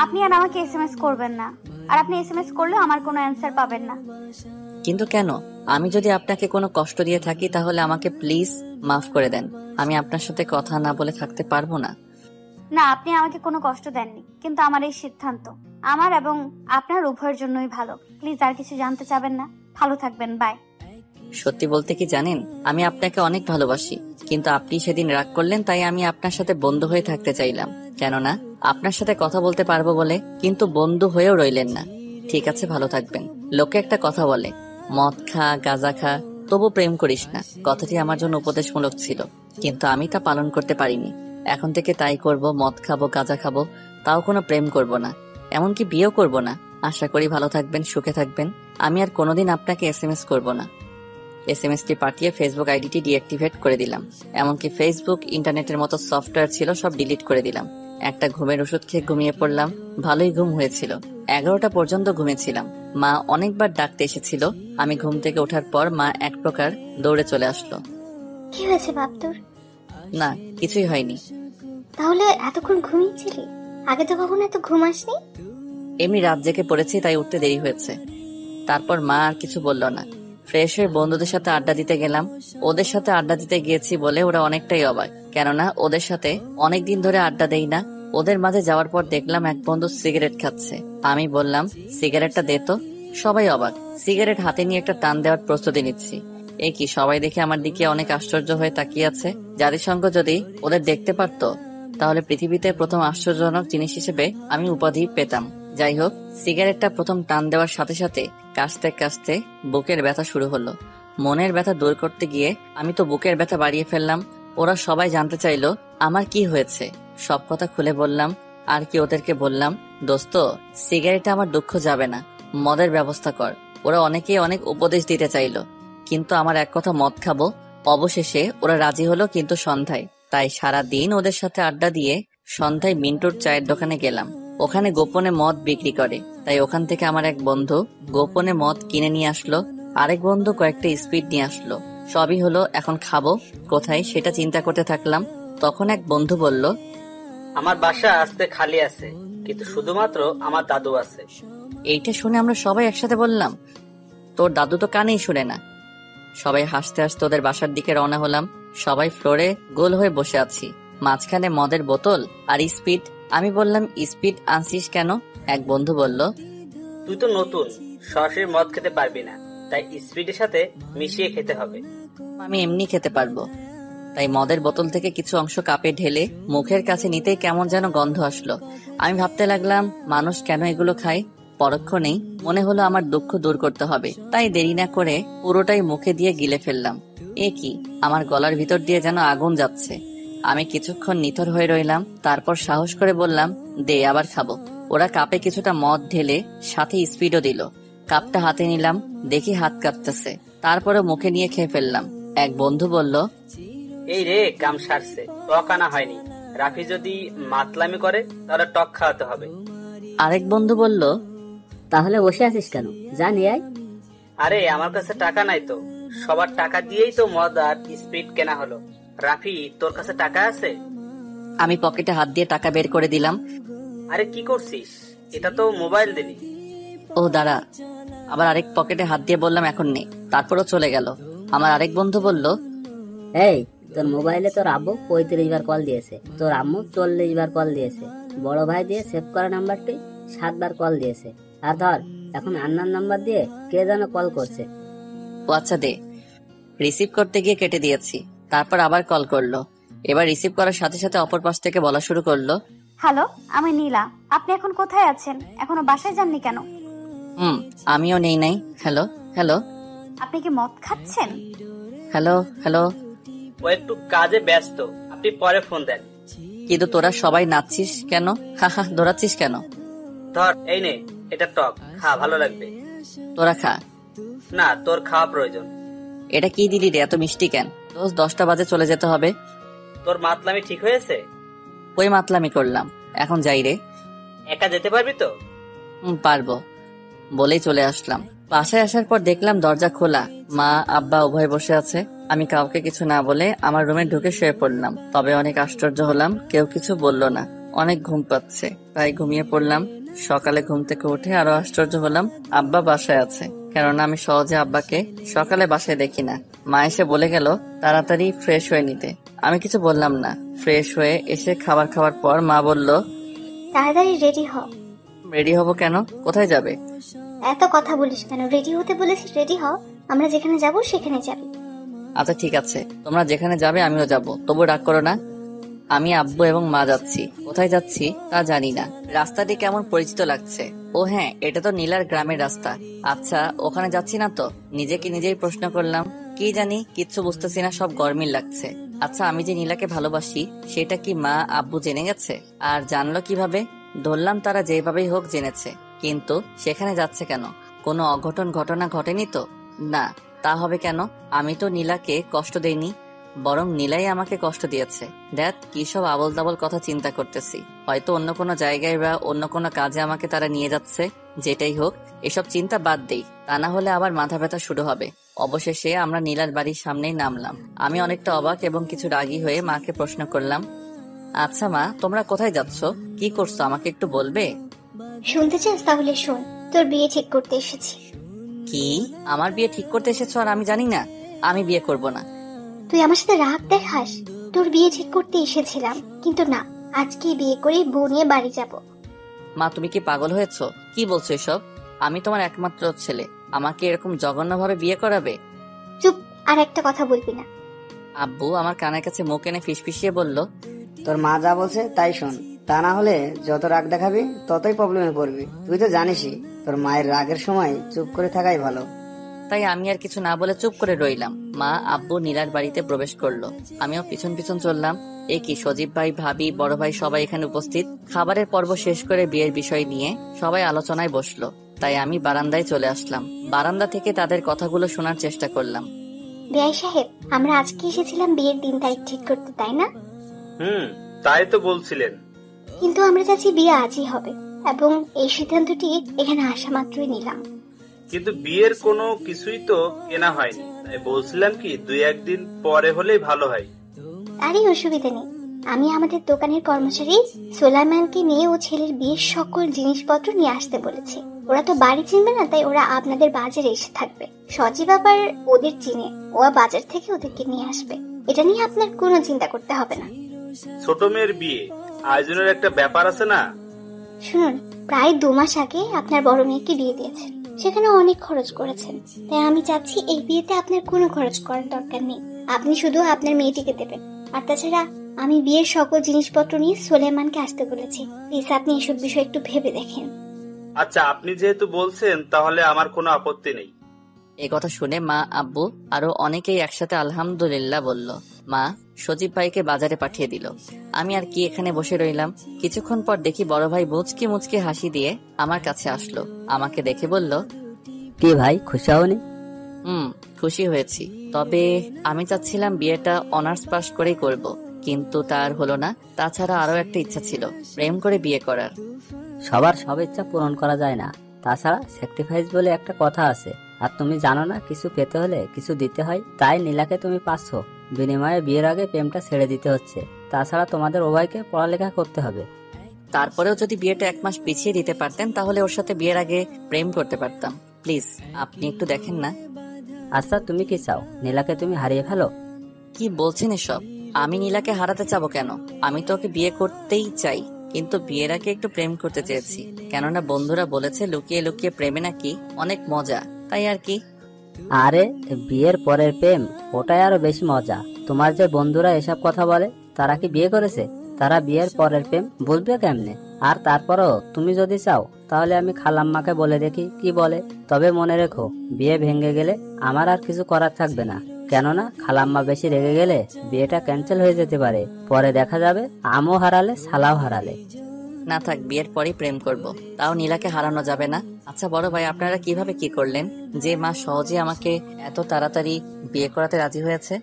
আপনি আর আমাকে এসএমএস করবেন না, আর আপনি এসএমএস করলেও আমার কোনো অ্যানসার পাবেন না। কিন্তু কেন? আমি যদি আপনাকে কোনো কষ্ট দিয়ে থাকি তাহলে আমাকে প্লিজ মাফ করে দেন। আমি আপনার সাথে কথা না বলে থাকতে পারবো না। না, আপনি আমাকে কোনো কষ্ট দেননি, কিন্তু আমার এই সিদ্ধান্ত আমার এবং আপনার উভয়ের জন্যই ভালো। প্লিজ আর কিছু জানতে চাবেন না। ভালো থাকবেন, বাই। সত্যি বলতে কি জানেন, আমি আপনাকে অনেক ভালোবাসি, কিন্তু আপনি সেদিন রাগ করলেন, তাই আমি আপনার সাথে বন্ধু হয়ে থাকতে চাইলাম। কেননা আপনার সাথে কথা বলতে পারবো বলে, কিন্তু বন্ধু হয়েও রইলেন না। ঠিক আছে, ভালো থাকবেন। লোকে একটা কথা বলে, মদ খা, গাঁজা খা, তবু প্রেম করিস না। কথাটি আমার জন্য উপদেশমূলক ছিল, কিন্তু আমি তা পালন করতে পারিনি। এখন থেকে তাই করব, মদ খাবো, গাঁজা খাবো, তাও কোনো প্রেম করব না, এমনকি বিয়েও করব না। আশা করি ভালো থাকবেন, সুখে থাকবেন। আমি আর কোনোদিন আপনাকে এসএমএস করব না। এসএমএসটি পাঠিয়ে ফেসবুক আইডিটি ডিঅ্যাক্টিভেট করে দিলাম। এমনকি ফেসবুক, ইন্টারনেটের মতো সফটওয়্যার ছিল সব ডিলিট করে দিলাম। একটা ঘুমের ওষুধ খেয়ে ঘুমিয়ে পড়লাম। ভালোই ঘুম হয়েছিল। 11টা পর্যন্ত ঘুমেছিলাম। মা অনেকবার ডাকতে এসেছিল। আমি ঘুম থেকে ওঠার পর মা এক প্রকার দৌড়ে চলে আসলো। কি হয়েছে বাপ তোর? না, কিছুই হয়নি। তাহলে এতক্ষণ ঘুমিয়েছিলি? আগে তো কখনো এত ঘুম আসনি। এমনি রাত জেগে পড়েছি, তাই উঠতে দেরি হয়েছে। তারপর মা আর কিছু বলল না। ফ্রেশ হয়ে বন্ধুদের সাথে আড্ডা দিতে গেলাম। ওদের সাথে আড্ডা দিতে গিয়েছি বলে ওরা অনেকটাই অবাক, কেননা ওদের সাথে অনেকদিন ধরে আড্ডা দেই না। ওদের মাঝে যাওয়ার পর দেখলাম এক বন্ধু সিগারেট খাচ্ছে। আমি বললাম, সিগারেটটা দে তো। সবাই অবাক। সিগারেট হাতে নিয়ে একটা টান দেওয়ার প্রস্তুতি নিচ্ছি। এই কি, সবাই দেখে আমার দিকে অনেক আশ্চর্য হয়ে তাকিয়ে আছে। জাতিসংঘ যদি ওদের দেখতে পারতো তাহলে পৃথিবীতে প্রথম আশ্চর্যজনক জিনিস হিসেবে আমি উপাধি পেতাম। যাই হোক, সিগারেটটা প্রথম টান দেওয়ার সাথে সাথে কাশতে কাশতে বুকের ব্যথা শুরু হলো। মনের ব্যথা দূর করতে গিয়ে আমি তো বুকের ব্যথা বাড়িয়ে ফেললাম। ওরা সবাই জানতে চাইলো আমার কি হয়েছে। সব কথা খুলে বললাম। আর কি ওদেরকে বললাম, দোস্ত, সিগারেটে আমার দুঃখ যাবে না, মদের ব্যবস্থা কর। ওরা অনেকেই অনেক উপদেশ দিতে চাইলো, কিন্তু আমার এক কথা, মদ খাবো। অবশেষে ওরা রাজি হলো, কিন্তু সন্ধ্যায়। তাই সারা দিন ওদের সাথে আড্ডা দিয়ে সন্ধ্যায় মিন্টুর চায়ের দোকানে গেলাম। ওখানে গোপনে মদ বিক্রি করে, তাই ওখান থেকে আমার এক বন্ধু গোপনে মদ কিনে নিয়ে আসলো। আরেক বন্ধু কয়েকটা স্পিড নিয়ে আসলো। সবই হলো। এখন খাবো কোথায় সেটা চিন্তা করতে থাকলাম। তখন এক বন্ধু বলল, আমার বাসা আজকে খালি আছে, কিন্তু শুধুমাত্র আমার দাদু আছে। এইটা শুনে আমরা সবাই একসাথে বললাম, তোর দাদু তো কানেই শুনে না। সবাই হাসতে হাসতে ওদের বাসার দিকে রওনা হলাম। সবাই ফ্লোরে গোল হয়ে বসে আছি, মাঝখানে মদের বোতল আর স্পিড। আমি বললাম, স্পিড আনছিস কেন? এক বন্ধু বলল, তুই তো নতুন, সরাসরি মদ খেতে পারবি না, তাই স্পিডের সাথে মিশিয়ে খেতে হবে। আমি এমনি খেতে পারবো। তাই মদের বোতল থেকে কিছু অংশ কাপে ঢেলে মুখের কাছে নিতেই কেমন যেন গন্ধ আসলো। আমি ভাবতে লাগলাম, মানুষ কেন এগুলো খায়? পরক্ষণেই মনে হলো আমার দুঃখ দূর করতে হবে, তাই দেরি না করে পুরোটাই মুখে দিয়ে গিলে ফেললাম। এ কি, আমার গলার ভিতর দিয়ে যেন আগুন যাচ্ছে। আমি কিছুক্ষণ নিথর হয়ে রইলাম, তারপর সাহস করে বললাম, দে, আবার খাবো। ওরা কাপে কিছুটা মদ ঢেলে সাথে স্পিডও দিল। কাপটা হাতে নিলাম, দেখি হাত কাঁপতেছে। তারপরে মুখে নিয়ে খেয়ে ফেললাম। এক বন্ধু বলল, এই রে, কাম সারছে, টক আনা হয়নি। রাফি যদি মাতলামি করে তাহলে টক খাওয়াতে হবে। আরেক বন্ধু বলল, তাহলে বসে আছিস কেন, জানি আয়। আরে, আমার কাছে টাকা নাই তো, সবার টাকা দিয়েই তো মদ আর স্পিড কেনা হলো। রাফি, তোর কাছে টাকা আছে? আমি পকেটে হাত দিয়ে টাকা বের করে দিলাম। আরে কি করছিস? এটা তো মোবাইল দিবি। ও দাঁড়া। আবার আরেক পকেটে হাত দিয়ে বললাম, এখন নেই। তারপরও চলে গেল। আমার আরেক বন্ধু বলল, এই, তোর মোবাইলে তোর আব্বু 35 বার কল দিয়েছে, তোর আম্মু 40 বার কল দিয়েছে, বড় ভাই দিয়ে সেভ করা নাম্বারটি 7 বার কল দিয়েছে। আর ধর, এখন আন্নার নাম্বার দিয়ে কে যেন কল করছে। ও আচ্ছা, দে। রিসিভ করতে গিয়ে কেটে দিয়েছি। তারপর আবার কল করলো। এবার রিসিভ করার সাথে সাথে অপর পাশ থেকে বলা শুরু করলো, হ্যালো, আমি নীলা। আপনি এখন কোথায় আছেন? এখনো বাসায় যাননি কেন? আমিও নেই নাই। হ্যালো হ্যালো, আপনি কি মদ খাচ্ছেন? Hello hello. ও একটু কাজে ব্যস্ত, আপনি পরে ফোন দেন। কিন্তু তোরা সবাই নাচছিস কেন? হা হা, দৌড়াচ্ছিস কেন? ধর, এই নে, এটা টক খা, ভালো লাগবে। তোরা খা। না, তোর খাওয়া প্রয়োজন। এটা কি দিলি রে, এত মিষ্টি কেন? রোজ 10টা বাজে চলে যেতে হবে। তোর মাতলামি ঠিক হয়েছে? ওই মাতলামি করলাম, এখন যাই রে। একা যেতে পারবি তো? পারবো বলেই চলে আসলাম। বাসায় আসার পর দেখলাম দরজা খোলা, মা আব্বা উভয় বসে আছে। আমি কাউকে কিছু না বলে আমার রুমে ঢুকে শুয়ে পড়লাম। তবে অনেক আশ্চর্য হলাম, কেউ কিছু বলল না। অনেক ঘুম পাচ্ছে, তাই ঘুমিয়ে পড়লাম। সকালে ঘুম থেকে উঠে আরো আশ্চর্য হলাম, আব্বা বাসায় আছে। কেননা আমি সহজে আব্বাকে সকালে বাসায় দেখি না। মা এসে বলে গেল তাড়াতাড়ি ফ্রেশ হয়ে নিতে। আমি কিছু বললাম না। ফ্রেশ হয়ে এসে খাবার খাওয়ার পর মা বলল, তাড়াতাড়ি রেডি হ। রেডি হব কেন? কোথায় যাবে? এত কথা বলিস কেন? রেডি হতে বলেছিস, রেডি হ। আমরা যেখানে যাব সেখানে যাবি। আচ্ছা ঠিক আছে, তোমরা যেখানে যাবে আমিও যাব, তবু রাগ করো না। আমি আব্বু এবং মা যাচ্ছি। কোথায় যাচ্ছি তা জানি না। রাস্তাটি কেমন পরিচিত লাগছে। ও হ্যাঁ, এটা তো নীলার গ্রামের রাস্তা। আচ্ছা, ওখানে যাচ্ছি না তো? নিজেকে নিজেই প্রশ্ন করলাম। কি জানি, কিচ্ছু বুঝতেছি না, সব গরমিল লাগছে। আচ্ছা, আমি যে নীলাকে ভালোবাসি সেটা কি মা আব্বু জেনে গেছে? আর জানলো কিভাবে? ধরলাম তারা যেভাবেই হোক জেনেছে, কিন্তু সেখানে যাচ্ছে কেন? কোনো অঘটন ঘটনা ঘটেনি তো? না, তা হবে কেন? আমি তো নীলাকে কষ্ট দেইনি, বরং নীলাই আমাকে কষ্ট দিয়েছে। দেখ, কি সব আবল তাবল কথা চিন্তা করতেছি। হয়তো অন্য কোনো জায়গায় বা অন্য কোনো কাজে আমাকে তারা নিয়ে যাচ্ছে। যেটাই হোক, এসব চিন্তা বাদ দেই, তা না হলে আবার মাথা ব্যথা শুরু হবে। অবশেষে আমরা নীলার বাড়ির সামনেই নামলাম। আমি অনেকটা অবাক এবং কিছু রাগী হয়ে মাকে প্রশ্ন করলাম, আচ্ছা মা, তোমরা কোথায় যাচ্ছ? কি করছো আমাকে একটু বলবে? শুনতে চাস? তাহলে শোন, তোর বিয়ে ঠিক করতে এসেছি। কি? আমার বিয়ে ঠিক করতে এসেছো আর আমি জানি না? আমি বিয়ে করব না। তুই আমার সাথে রাগ দেখাস? তোর বিয়ে ঠিক করতে এসেছিলাম, কিন্তু না, আজকে বিয়ে করে বউ নিয়ে বাড়ি যাব। মা, তুমি কি পাগল হয়েছো? কি বলছো এসব? আমি তোমার একমাত্র ছেলে, আমাকে এরকম জঘন্যভাবে বিয়ে করাবে? চুপ, আর একটা কথা বলবি না। আব্বু আমার কানের কাছে মুখ এনে ফিসফিসিয়ে বলল, তোর মা যা বলছে তাই শোন, তা না হলে যত রাগ দেখাবি ততই প্রবলেমে পড়বি। তুই তো জানিসই, তোর মায়ের রাগের সময় চুপ করে থাকাই ভালো। তাই আমি আর কিছু না বলে চুপ করে রইলাম। মা আব্বু নীলার বাড়িতে প্রবেশ করলো, আমিও পিছন পিছন চললাম। এ কি, সজীব ভাই, ভাবি, বড় ভাই সবাই এখানে উপস্থিত। খাবারের পর্ব শেষ করে বিয়ের বিষয় নিয়ে সবাই আলোচনায় বসলো, তাই আমি বারান্দায় চলে আসলাম। বারান্দা থেকে তাদের কথাগুলো শোনার চেষ্টা করলাম। বিআই সাহেব, আমরা আজকে এসেছিলাম বিয়ের দিন তারিখ ঠিক করতে, তাই না? তাই তো বলছিলেন। কিন্তু আমরা চাচ্ছি বিয়ে আজই হবে, এবং এই সিদ্ধান্তটি এখানে আসা মাত্রই নিলাম। কিন্তু বিয়ের কোনো কিছুই তো কেনা হয়নি, তাই বলছিলাম কি 2-1 দিন পরে হলেই ভালো হয়। তারই অসুবিধা নেই। আমি আমাদের দোকানের কর্মচারী সোলাইমানকে নিয়ে ও ছেলের বিয়ের সকল জিনিসপত্র নিয়ে আসতে বলেছে। ওরা তো বাড়ি চিনবে না, তাই ওরা আপনাদের বাজারে এসে থাকবে। সজীব আবার ওদের চিনে, ও বাজার থেকে ওদেরকে নিয়ে আসবে। এটা নিয়ে আপনার কোনো চিন্তা করতে হবে না। ছোট মেয়ের বিয়ে, আয়োজনের একটা ব্যাপার আছে না? শুনুন, প্রায় 2 মাস আগে আপনার বড় মেয়েকে বিয়ে দিয়েছেন, সেখানে অনেক খরচ করেছেন। তাই আমি চাচ্ছি এই বিয়েতে আপনার কোনো খরচ করার দরকার নেই। আপনি শুধু আপনার মেয়েটিকে দেবেন। আর তাছাড়া আমি বিয়ের সকল জিনিসপত্র নিয়ে সোলেমানকে আসতে বলেছি। প্লিজ আপনি এসব বিষয় একটু ভেবে দেখেন। আচ্ছা, আপনি যেহেতু বলছেন তাহলে আমার কোনো আপত্তি নেই। এ কথা শুনে মা আব্বু আরো অনেকেই একসাথে আলহামদুলিল্লাহ বলল। মা সজীব ভাইকে বাজারে পাঠিয়ে দিল। আমি আর কি এখানে বসে রইলাম। কিছুক্ষণ পর দেখি বড় ভাই মুচকি মুচকি হাসি দিয়ে আমার কাছে আসলো। আমাকে দেখে বলল, কি ভাই, খুশি হওনি? খুশি হয়েছি, তবে আমি চাচ্ছিলাম বিয়েটা অনার্স পাস করেই করব, কিন্তু তার হলো না। তাছাড়া আরো একটা ইচ্ছা ছিল, প্রেম করে বিয়ে করার। সবার সব ইচ্ছা পূরণ করা যায় না। তাছাড়া স্যাক্রিফাইস বলে একটা কথা আছে, আর তুমি জানো না, কিছু পেতে হলে কিছু দিতে হয়। তাই নীলাকে তুমি পাচ্ছ, বিনিময়ে বিয়ের আগে প্রেমটা ছেড়ে দিতে হচ্ছে। তাছাড়া তোমাদের উভয়কে পড়ালেখা করতে হবে। তারপরেও যদি বিয়েটা 1 মাস পিছিয়ে দিতে পারতেন তাহলে ওর সাথে বিয়ের আগে প্রেম করতে পারতাম। প্লিজ আপনি একটু দেখেন না। আচ্ছা, তুমি কি চাও নীলাকে তুমি হারিয়ে ফেলো? কি বলছেন এসব? আমি নীলাকে হারাতে চাবো কেন? আমি তো ওকে বিয়ে করতেই চাই, কিন্তু বিয়ের আগে একটু প্রেম করতে চেয়েছি। কেননা বন্ধুরা বলেছে লুকিয়ে লুকিয়ে প্রেমে নাকি অনেক মজা, তাই আর কি। আরে বিয়ের পরের প্রেম, ওটাই আরো বেশি মজা। তোমার যে বন্ধুরা এসব কথা বলে, তারা কি বিয়ে করেছে? তারা বিয়ের পরের প্রেম বুঝবে কেমনে? আর তারপরও তুমি যদি চাও তাহলে আমি খালাম্মাকে বলে দেখি কি বলে। তবে মনে রেখো, বিয়ে ভেঙে গেলে আমার আর কিছু করার থাকবে না। কেননা খালাম্মা বেশি রেগে গেলে বিয়েটা ক্যান্সেল হয়ে যেতে পারে। পরে দেখা যাবে আমও হারালে সালাও হারালে। না থাক, বিয়ের পরই প্রেম করব, তাও নীলাকে হারানো যাবে না। আচ্ছা বড় ভাই, আপনারা কিভাবে কি করলেন যে মা সহজে আমাকে এত তাড়াতাড়ি বিয়ে করাতে রাজি হয়েছে?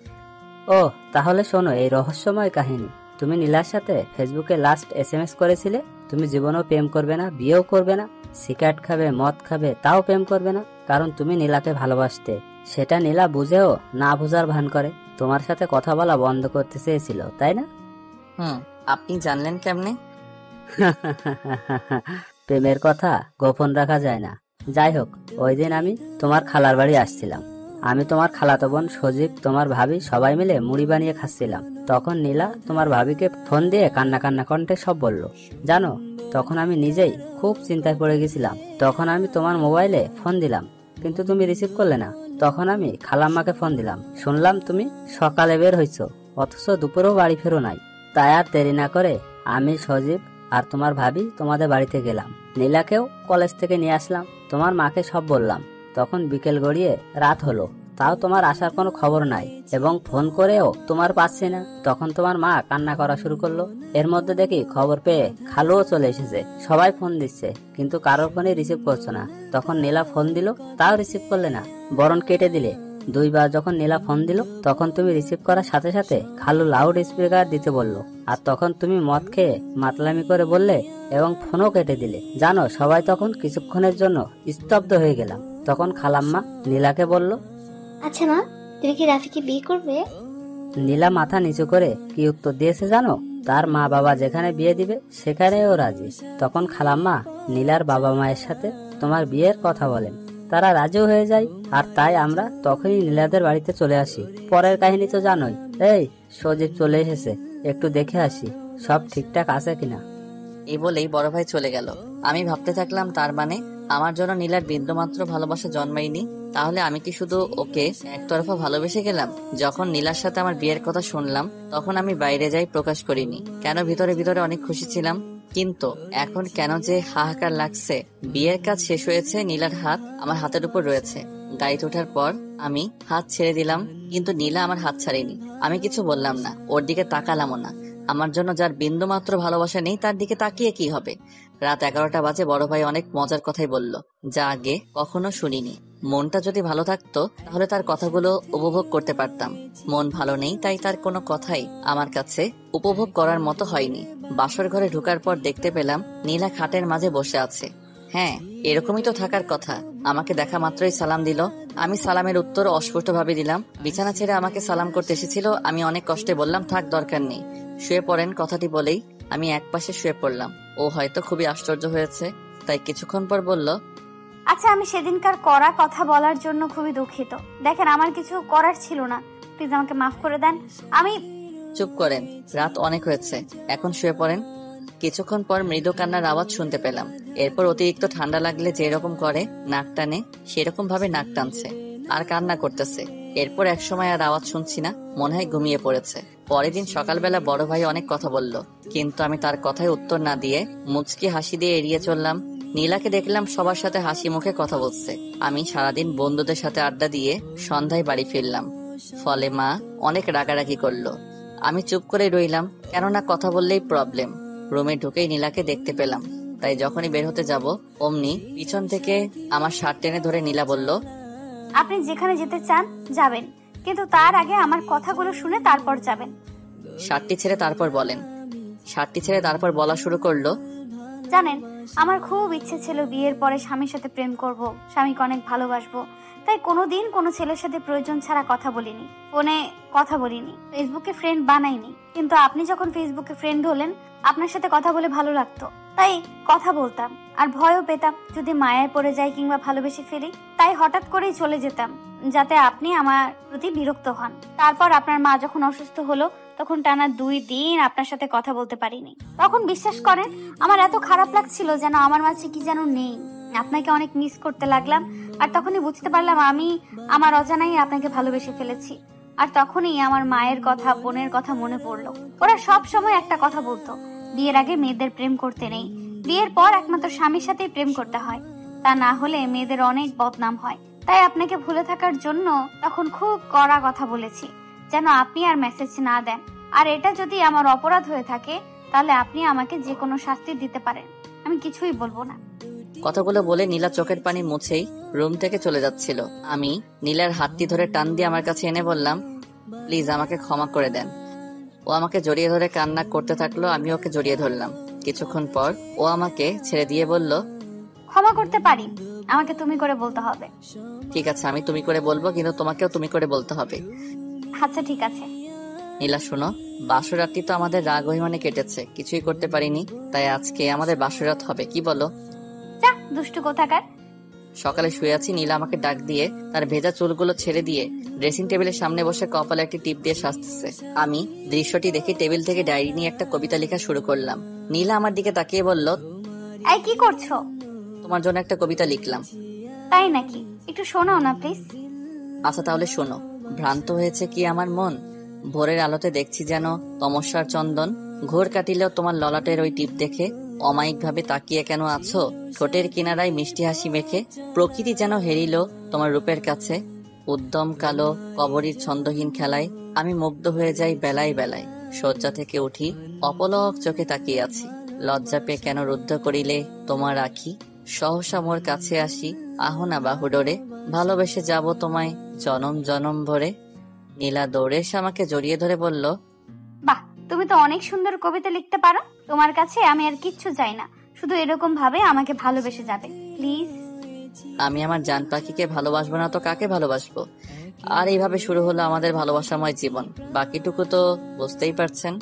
ও তাহলে শোনো এই রহস্যময় কাহিনী। তুমি নীলার সাথে ফেসবুকে লাস্ট SMS করেছিলে তুমি জীবনেও প্রেম করবে না, বিয়েও করবে না, সিগারেট খাবে, মদ খাবে, তাও প্রেম করবে না, কারণ তুমি নীলাকে ভালোবাসতে। সেটা নীলা বুঝেও না বুঝার ভান করে তোমার সাথে কথা বলা বন্ধ করতে চেয়েছিল, তাই না? আপনি জানলেন কেমনে? প্রেমের কথা গোপন রাখা যায় না। যাই হোক, ওই দিন আমি তোমার খালার বাড়ি আসছিলাম। আমি, তোমার খালাতো বোন, সজীব, তোমার ভাবি সবাই মিলে মুড়ি বানিয়ে খাচ্ছিলাম। তখন নীলা তোমার ভাবিকে ফোন দিয়ে কান্না কান্না কণ্ঠে সব বলল। জানো, তখন আমি নিজেই খুব চিন্তায় পড়ে গেছিলাম। তখন আমি তোমার মোবাইলে ফোন দিলাম, কিন্তু তুমি রিসিভ করলে না। তখন আমি খালাম্মাকে ফোন দিলাম, শুনলাম তুমি সকালে বের হইছো, অথচ দুপুরেও বাড়ি ফেরো নাই। তাই আর দেরি না করে আমি, সজীব আর তোমার ভাবি তোমাদের বাড়িতে গেলাম। নীলাকেও কলেজ থেকে নিয়ে আসলাম। তোমার মাকে সব বললাম। তখন বিকেল গড়িয়ে রাত হলো, তাও তোমার আসার কোনো খবর নাই, এবং ফোন করেও তোমার পাচ্ছি না। তখন তোমার মা কান্না করা শুরু করলো। এর মধ্যে দেখি খবর পেয়ে খালুও চলে এসেছে। সবাই ফোন দিচ্ছে, কিন্তু কারোর ফোনে রিসিভ করছো না। তখন নীলা ফোন দিল, তাও রিসিভ করলে না, বরং কেটে দিলে। 2 বার যখন নীলা ফোন দিল, তখন তুমি রিসিভ করার সাথে সাথে খালু লাউড স্পিকার দিতে বললো, আর তখন তুমি মদ খেয়ে মাতলামি করে বললে এবং ফোনও কেটে দিলে। জানো, সবাই তখন কিছুক্ষণের জন্য স্তব্ধ হয়ে গেলাম। তখন খালাম্মা নীলাকে বলল, আচ্ছা মা, তুমি কি রাফিকে বিয়ে করবে? নীলা মাথা নিচু করে কি উত্তর দিয়েছে জানো? তার মা বাবা যেখানে বিয়ে দিবে সেখানেও রাজি। তখন খালাম্মা নীলার বাবা মায়ের সাথে তোমার বিয়ের কথা বলেন, তারা রাজিও হয়ে যায়। আর তাই আমরা তখনই নীলাদের বাড়িতে চলে আসি। পরের কাহিনী তো জানোই। এই সজীব চলে এসেছে, একটু দেখে আসি সব ঠিকঠাক আছে কিনা। এই বলেই বড় ভাই চলে গেল। আমি ভাবতে থাকলাম, তার মানে আমার জন্য নীলার বিন্দুমাত্র ভালোবাসা জন্মায়নি। তাহলে আমি কি শুধু ওকে একতরফা ভালোবেসে গেলাম? যখন নীলার সাথে আমার বিয়ের কথা শুনলাম, তখন আমি বাইরে যাই প্রকাশ করিনি। কেন ভিতরে ভিতরে অনেক খুশি ছিলাম, কিন্তু এখন কেন যে হাহাকার লাগছে। বিয়ের কাজ শেষ হয়েছে, নীলার হাত আমার হাতের উপর রয়েছে। গাড়িতে ওঠার পর আমি হাত ছেড়ে দিলাম, কিন্তু নীলা আমার হাত ছাড়েনি। আমি কিছু বললাম না, ওর দিকে তাকালামও না। আমার জন্য যার বিন্দু মাত্র ভালোবাসা নেই, তার দিকে তাকিয়ে কি হবে? রাত 11টা বাজে। বড় ভাই অনেক মজার কথাই বলল, যা আগে কখনো শুনিনি। মনটা যদি ভালো থাকতো তাহলে তার কথাগুলো উপভোগ করতে পারতাম। মন ভালো নেই, তাই তার কোনো কথাই আমার কাছে উপভোগ করার মতো হয়নি। বাসর ঘরে ঢোকার পর দেখতে পেলাম নীলা খাটের মাঝে বসে আছে। হ্যাঁ, এরকমই তো থাকার কথা। আমাকে দেখা মাত্রই সালাম দিল। আমি সালামের উত্তর অস্পষ্টভাবে দিলাম। বিছানা ছেড়ে আমাকে সালাম করতে এসেছিল। আমি অনেক কষ্টে বললাম, থাক, দরকার নেই, শুয়ে পড়েন। কথাটি বলেই আমি একপাশে শুয়ে পড়লাম। ও হয়তো খুবই আশ্চর্য হয়েছে, তাই কিছুক্ষণ পর বলল, আচ্ছা, আমি সেদিনকার করা কথা বলার জন্য খুবই দুঃখিত। দেখেন, আমার কিছু করার ছিল না, প্লিজ আমাকে মাফ করে দেন। আমি চুপ করেন, রাত অনেক হয়েছে, এখন শুয়ে পড়েন। কিছুক্ষণ পর মৃদু কান্নার আওয়াজ শুনতে পেলাম। এরপর অতিরিক্ত ঠান্ডা লাগলে যেরকম করে নাক টানে, সেরকম ভাবে নাক টানছে আর কান্না করতেছে। এরপর এক সময় আর আওয়াজ শুনছি না, মনে হয় ঘুমিয়ে পড়েছে। পরের দিন সকালবেলা বড় ভাই অনেক কথা বলল, কিন্তু আমি তার কথায় উত্তর না দিয়ে মুচকি হাসি দিয়ে এড়িয়ে চললাম। নীলাকে দেখলাম সবার সাথে হাসি মুখে কথা বলছে। আমি সারাদিন বন্ধুদের সাথে আড্ডা দিয়ে সন্ধ্যায় বাড়ি ফিরলাম। ফলে মা অনেক রাগারাগি করলো। আমি চুপ করে রইলাম, কেননা কথা বললেই প্রবলেম। রুমে ঢুকেই নীলাকে দেখতে পেলাম, তাই যখনই বের হতে যাব অমনি পিছন থেকে আমার শার্ট টেনে ধরে নীলা বলল, আপনি যেখানে যেতে চান যাবেন, কিন্তু তার আগে আমার কথাগুলো শুনে তারপর যাবেন। শার্টটি ছেড়ে তারপর বলেন। শার্টটি ছেড়ে তারপর বলা শুরু করলো, জানেন, আমার খুব ইচ্ছে ছিল বিয়ের পরে স্বামীর সাথে প্রেম করব, স্বামীকে অনেক ভালোবাসবো। তাই কোনোদিন কোনো ছেলের সাথে প্রয়োজন ছাড়া কথা বলিনি, ফোনে কথা বলিনি, ফেসবুকে ফ্রেন্ড বানাইনি। কিন্তু আপনি যখন ফেসবুকে ফ্রেন্ড হলেন, আপনার সাথে কথা বলে ভালো লাগতো, তাই কথা বলতাম। আর ভয়ও পেতাম যদি মায়ায় পড়ে যাই কিংবা ভালোবেসে ফেলি, তাই হঠাৎ করেই চলে যেতাম, যাতে আপনি আমার প্রতি বিরক্ত হন। তারপর আপনার মা যখন অসুস্থ হলো, তখন টানা 2 দিন আপনার সাথে কথা বলতে পারিনি। তখন বিশ্বাস করেন, আমার এত খারাপ লাগছিল যেন আমার মাঝে কি যেন নেই। আপনাকে অনেক মিস করতে লাগলাম। আর তখনই বুঝতে পারলাম আমি আমার অজানাই আপনাকে ভালোবেসে ফেলেছি। আর তখনই আমার মায়ের কথা, বোনের কথা মনে পড়লো। ওরা সব সময় একটা কথা বলতো, বিয়ের আগে মেয়েদের প্রেম করতে নেই, বিয়ের পর একমাত্র স্বামীর সাথেই প্রেম করতে হয়, তা না হলে মেয়েদের অনেক বদনাম হয়। তাই আপনাকে ভুলে থাকার জন্য তখন খুব কড়া কথা বলেছি, যেন আপনি আর মেসেজ না দেন। আর এটা যদি আমার অপরাধ হয়ে থাকে, তাহলে আপনি আমাকে যে কোনো শাস্তি দিতে পারেন, আমি কিছুই বলবো না। কথাগুলো বলে নীলা চোখের পানি মুছেই রুম থেকে চলে যাচ্ছিল। আমি নীলার হাতটি ধরে টান দিয়ে আমার কাছে এনে বললাম, প্লিজ আমাকে ক্ষমা করে দেন। ও আমাকে জড়িয়ে ধরে কান্না করতে থাকলো, আমি ওকে জড়িয়ে ধরলাম। কিছুক্ষণ পর ও আমাকে ছেড়ে দিয়ে বলল, ক্ষমা করতে পারি, আমাকে তুমি করে বলতে হবে। ঠিক আছে, আমি তুমি করে বলবো, কিন্তু তোমাকেও তুমি করে বলতে হবে। আচ্ছা ঠিক আছে। নীলা শোনো, বাসরাতটি তো আমাদের রাগ অভিমানে কেটেছে, কিছুই করতে পারিনি, তাই আজকে আমাদের বাসরাত হবে, কি বলো? যা দুষ্টু কোথাকার। সকালে শুয়ে আছি, নীলা আমাকে ডাক দিয়ে তার ভেজা চুলগুলো ছেড়ে দিয়ে ড্রেসিং টেবিলের সামনে বসে কপালে একটি টিপ দিয়ে সাজতেছে। আমি দৃশ্যটি দেখে টেবিল থেকে ডায়েরি নিয়ে একটা কবিতা লেখা শুরু করলাম। নীলা আমার দিকে তাকিয়ে বলল, এই কি করছো? তোমার জন্য একটা কবিতা লিখলাম। তাই নাকি? একটু শোনাও না প্লিজ। আচ্ছা তাহলে শোনো। ভ্রান্ত হয়েছে কি আমার মন, ভোরের আলোতে দেখছি যেন তমস্যার চন্দন, ঘোর কাটিলেও তোমার ললাটের ওই টিপ দেখে অমায়িক ভাবে তাকিয়ে কেন আছো, ঠোঁটের কিনারায় মিষ্টি হাসি মেখে, প্রকৃতি যেন হেরিল তোমার রূপের কাছে, উদ্যম কালো কবরীর ছন্দহীন খেলায় আমি মুগ্ধ হয়ে যাই বেলায় বেলায়, শয্যা থেকে উঠি অপলক চোখে তাকিয়ে আছি, লজ্জা পেয়ে কেন রুদ্ধ করিলে তোমার আখি, সহসা মোর কাছে আসি আহনা বাহুডোরে, ভালোবেসে যাব তোমায় জনম জনম ভরে। নীলা দৌড়ে এসে আমাকে জড়িয়ে ধরে বলল, বাহ, তুমি তো অনেক সুন্দর কবিতা লিখতে পারো। তোমার কাছে আমি আর কিচ্ছু চাই না, শুধু এরকম ভাবে আমাকে ভালোবেসে যাবে প্লিজ। আমি আমার জান পাখিকে ভালোবাসবো না তো কাকে ভালোবাসবো? আর এইভাবে শুরু হলো আমাদের ভালোবাসাময় জীবন, বাকিটুকু তো বুঝতেই পারছেন।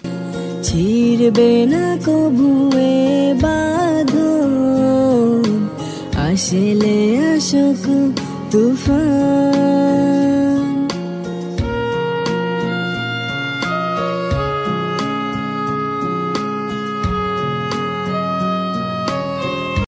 ছিড়বে না কবুয়ে বাঁধন, আসলে আসুক তুফান।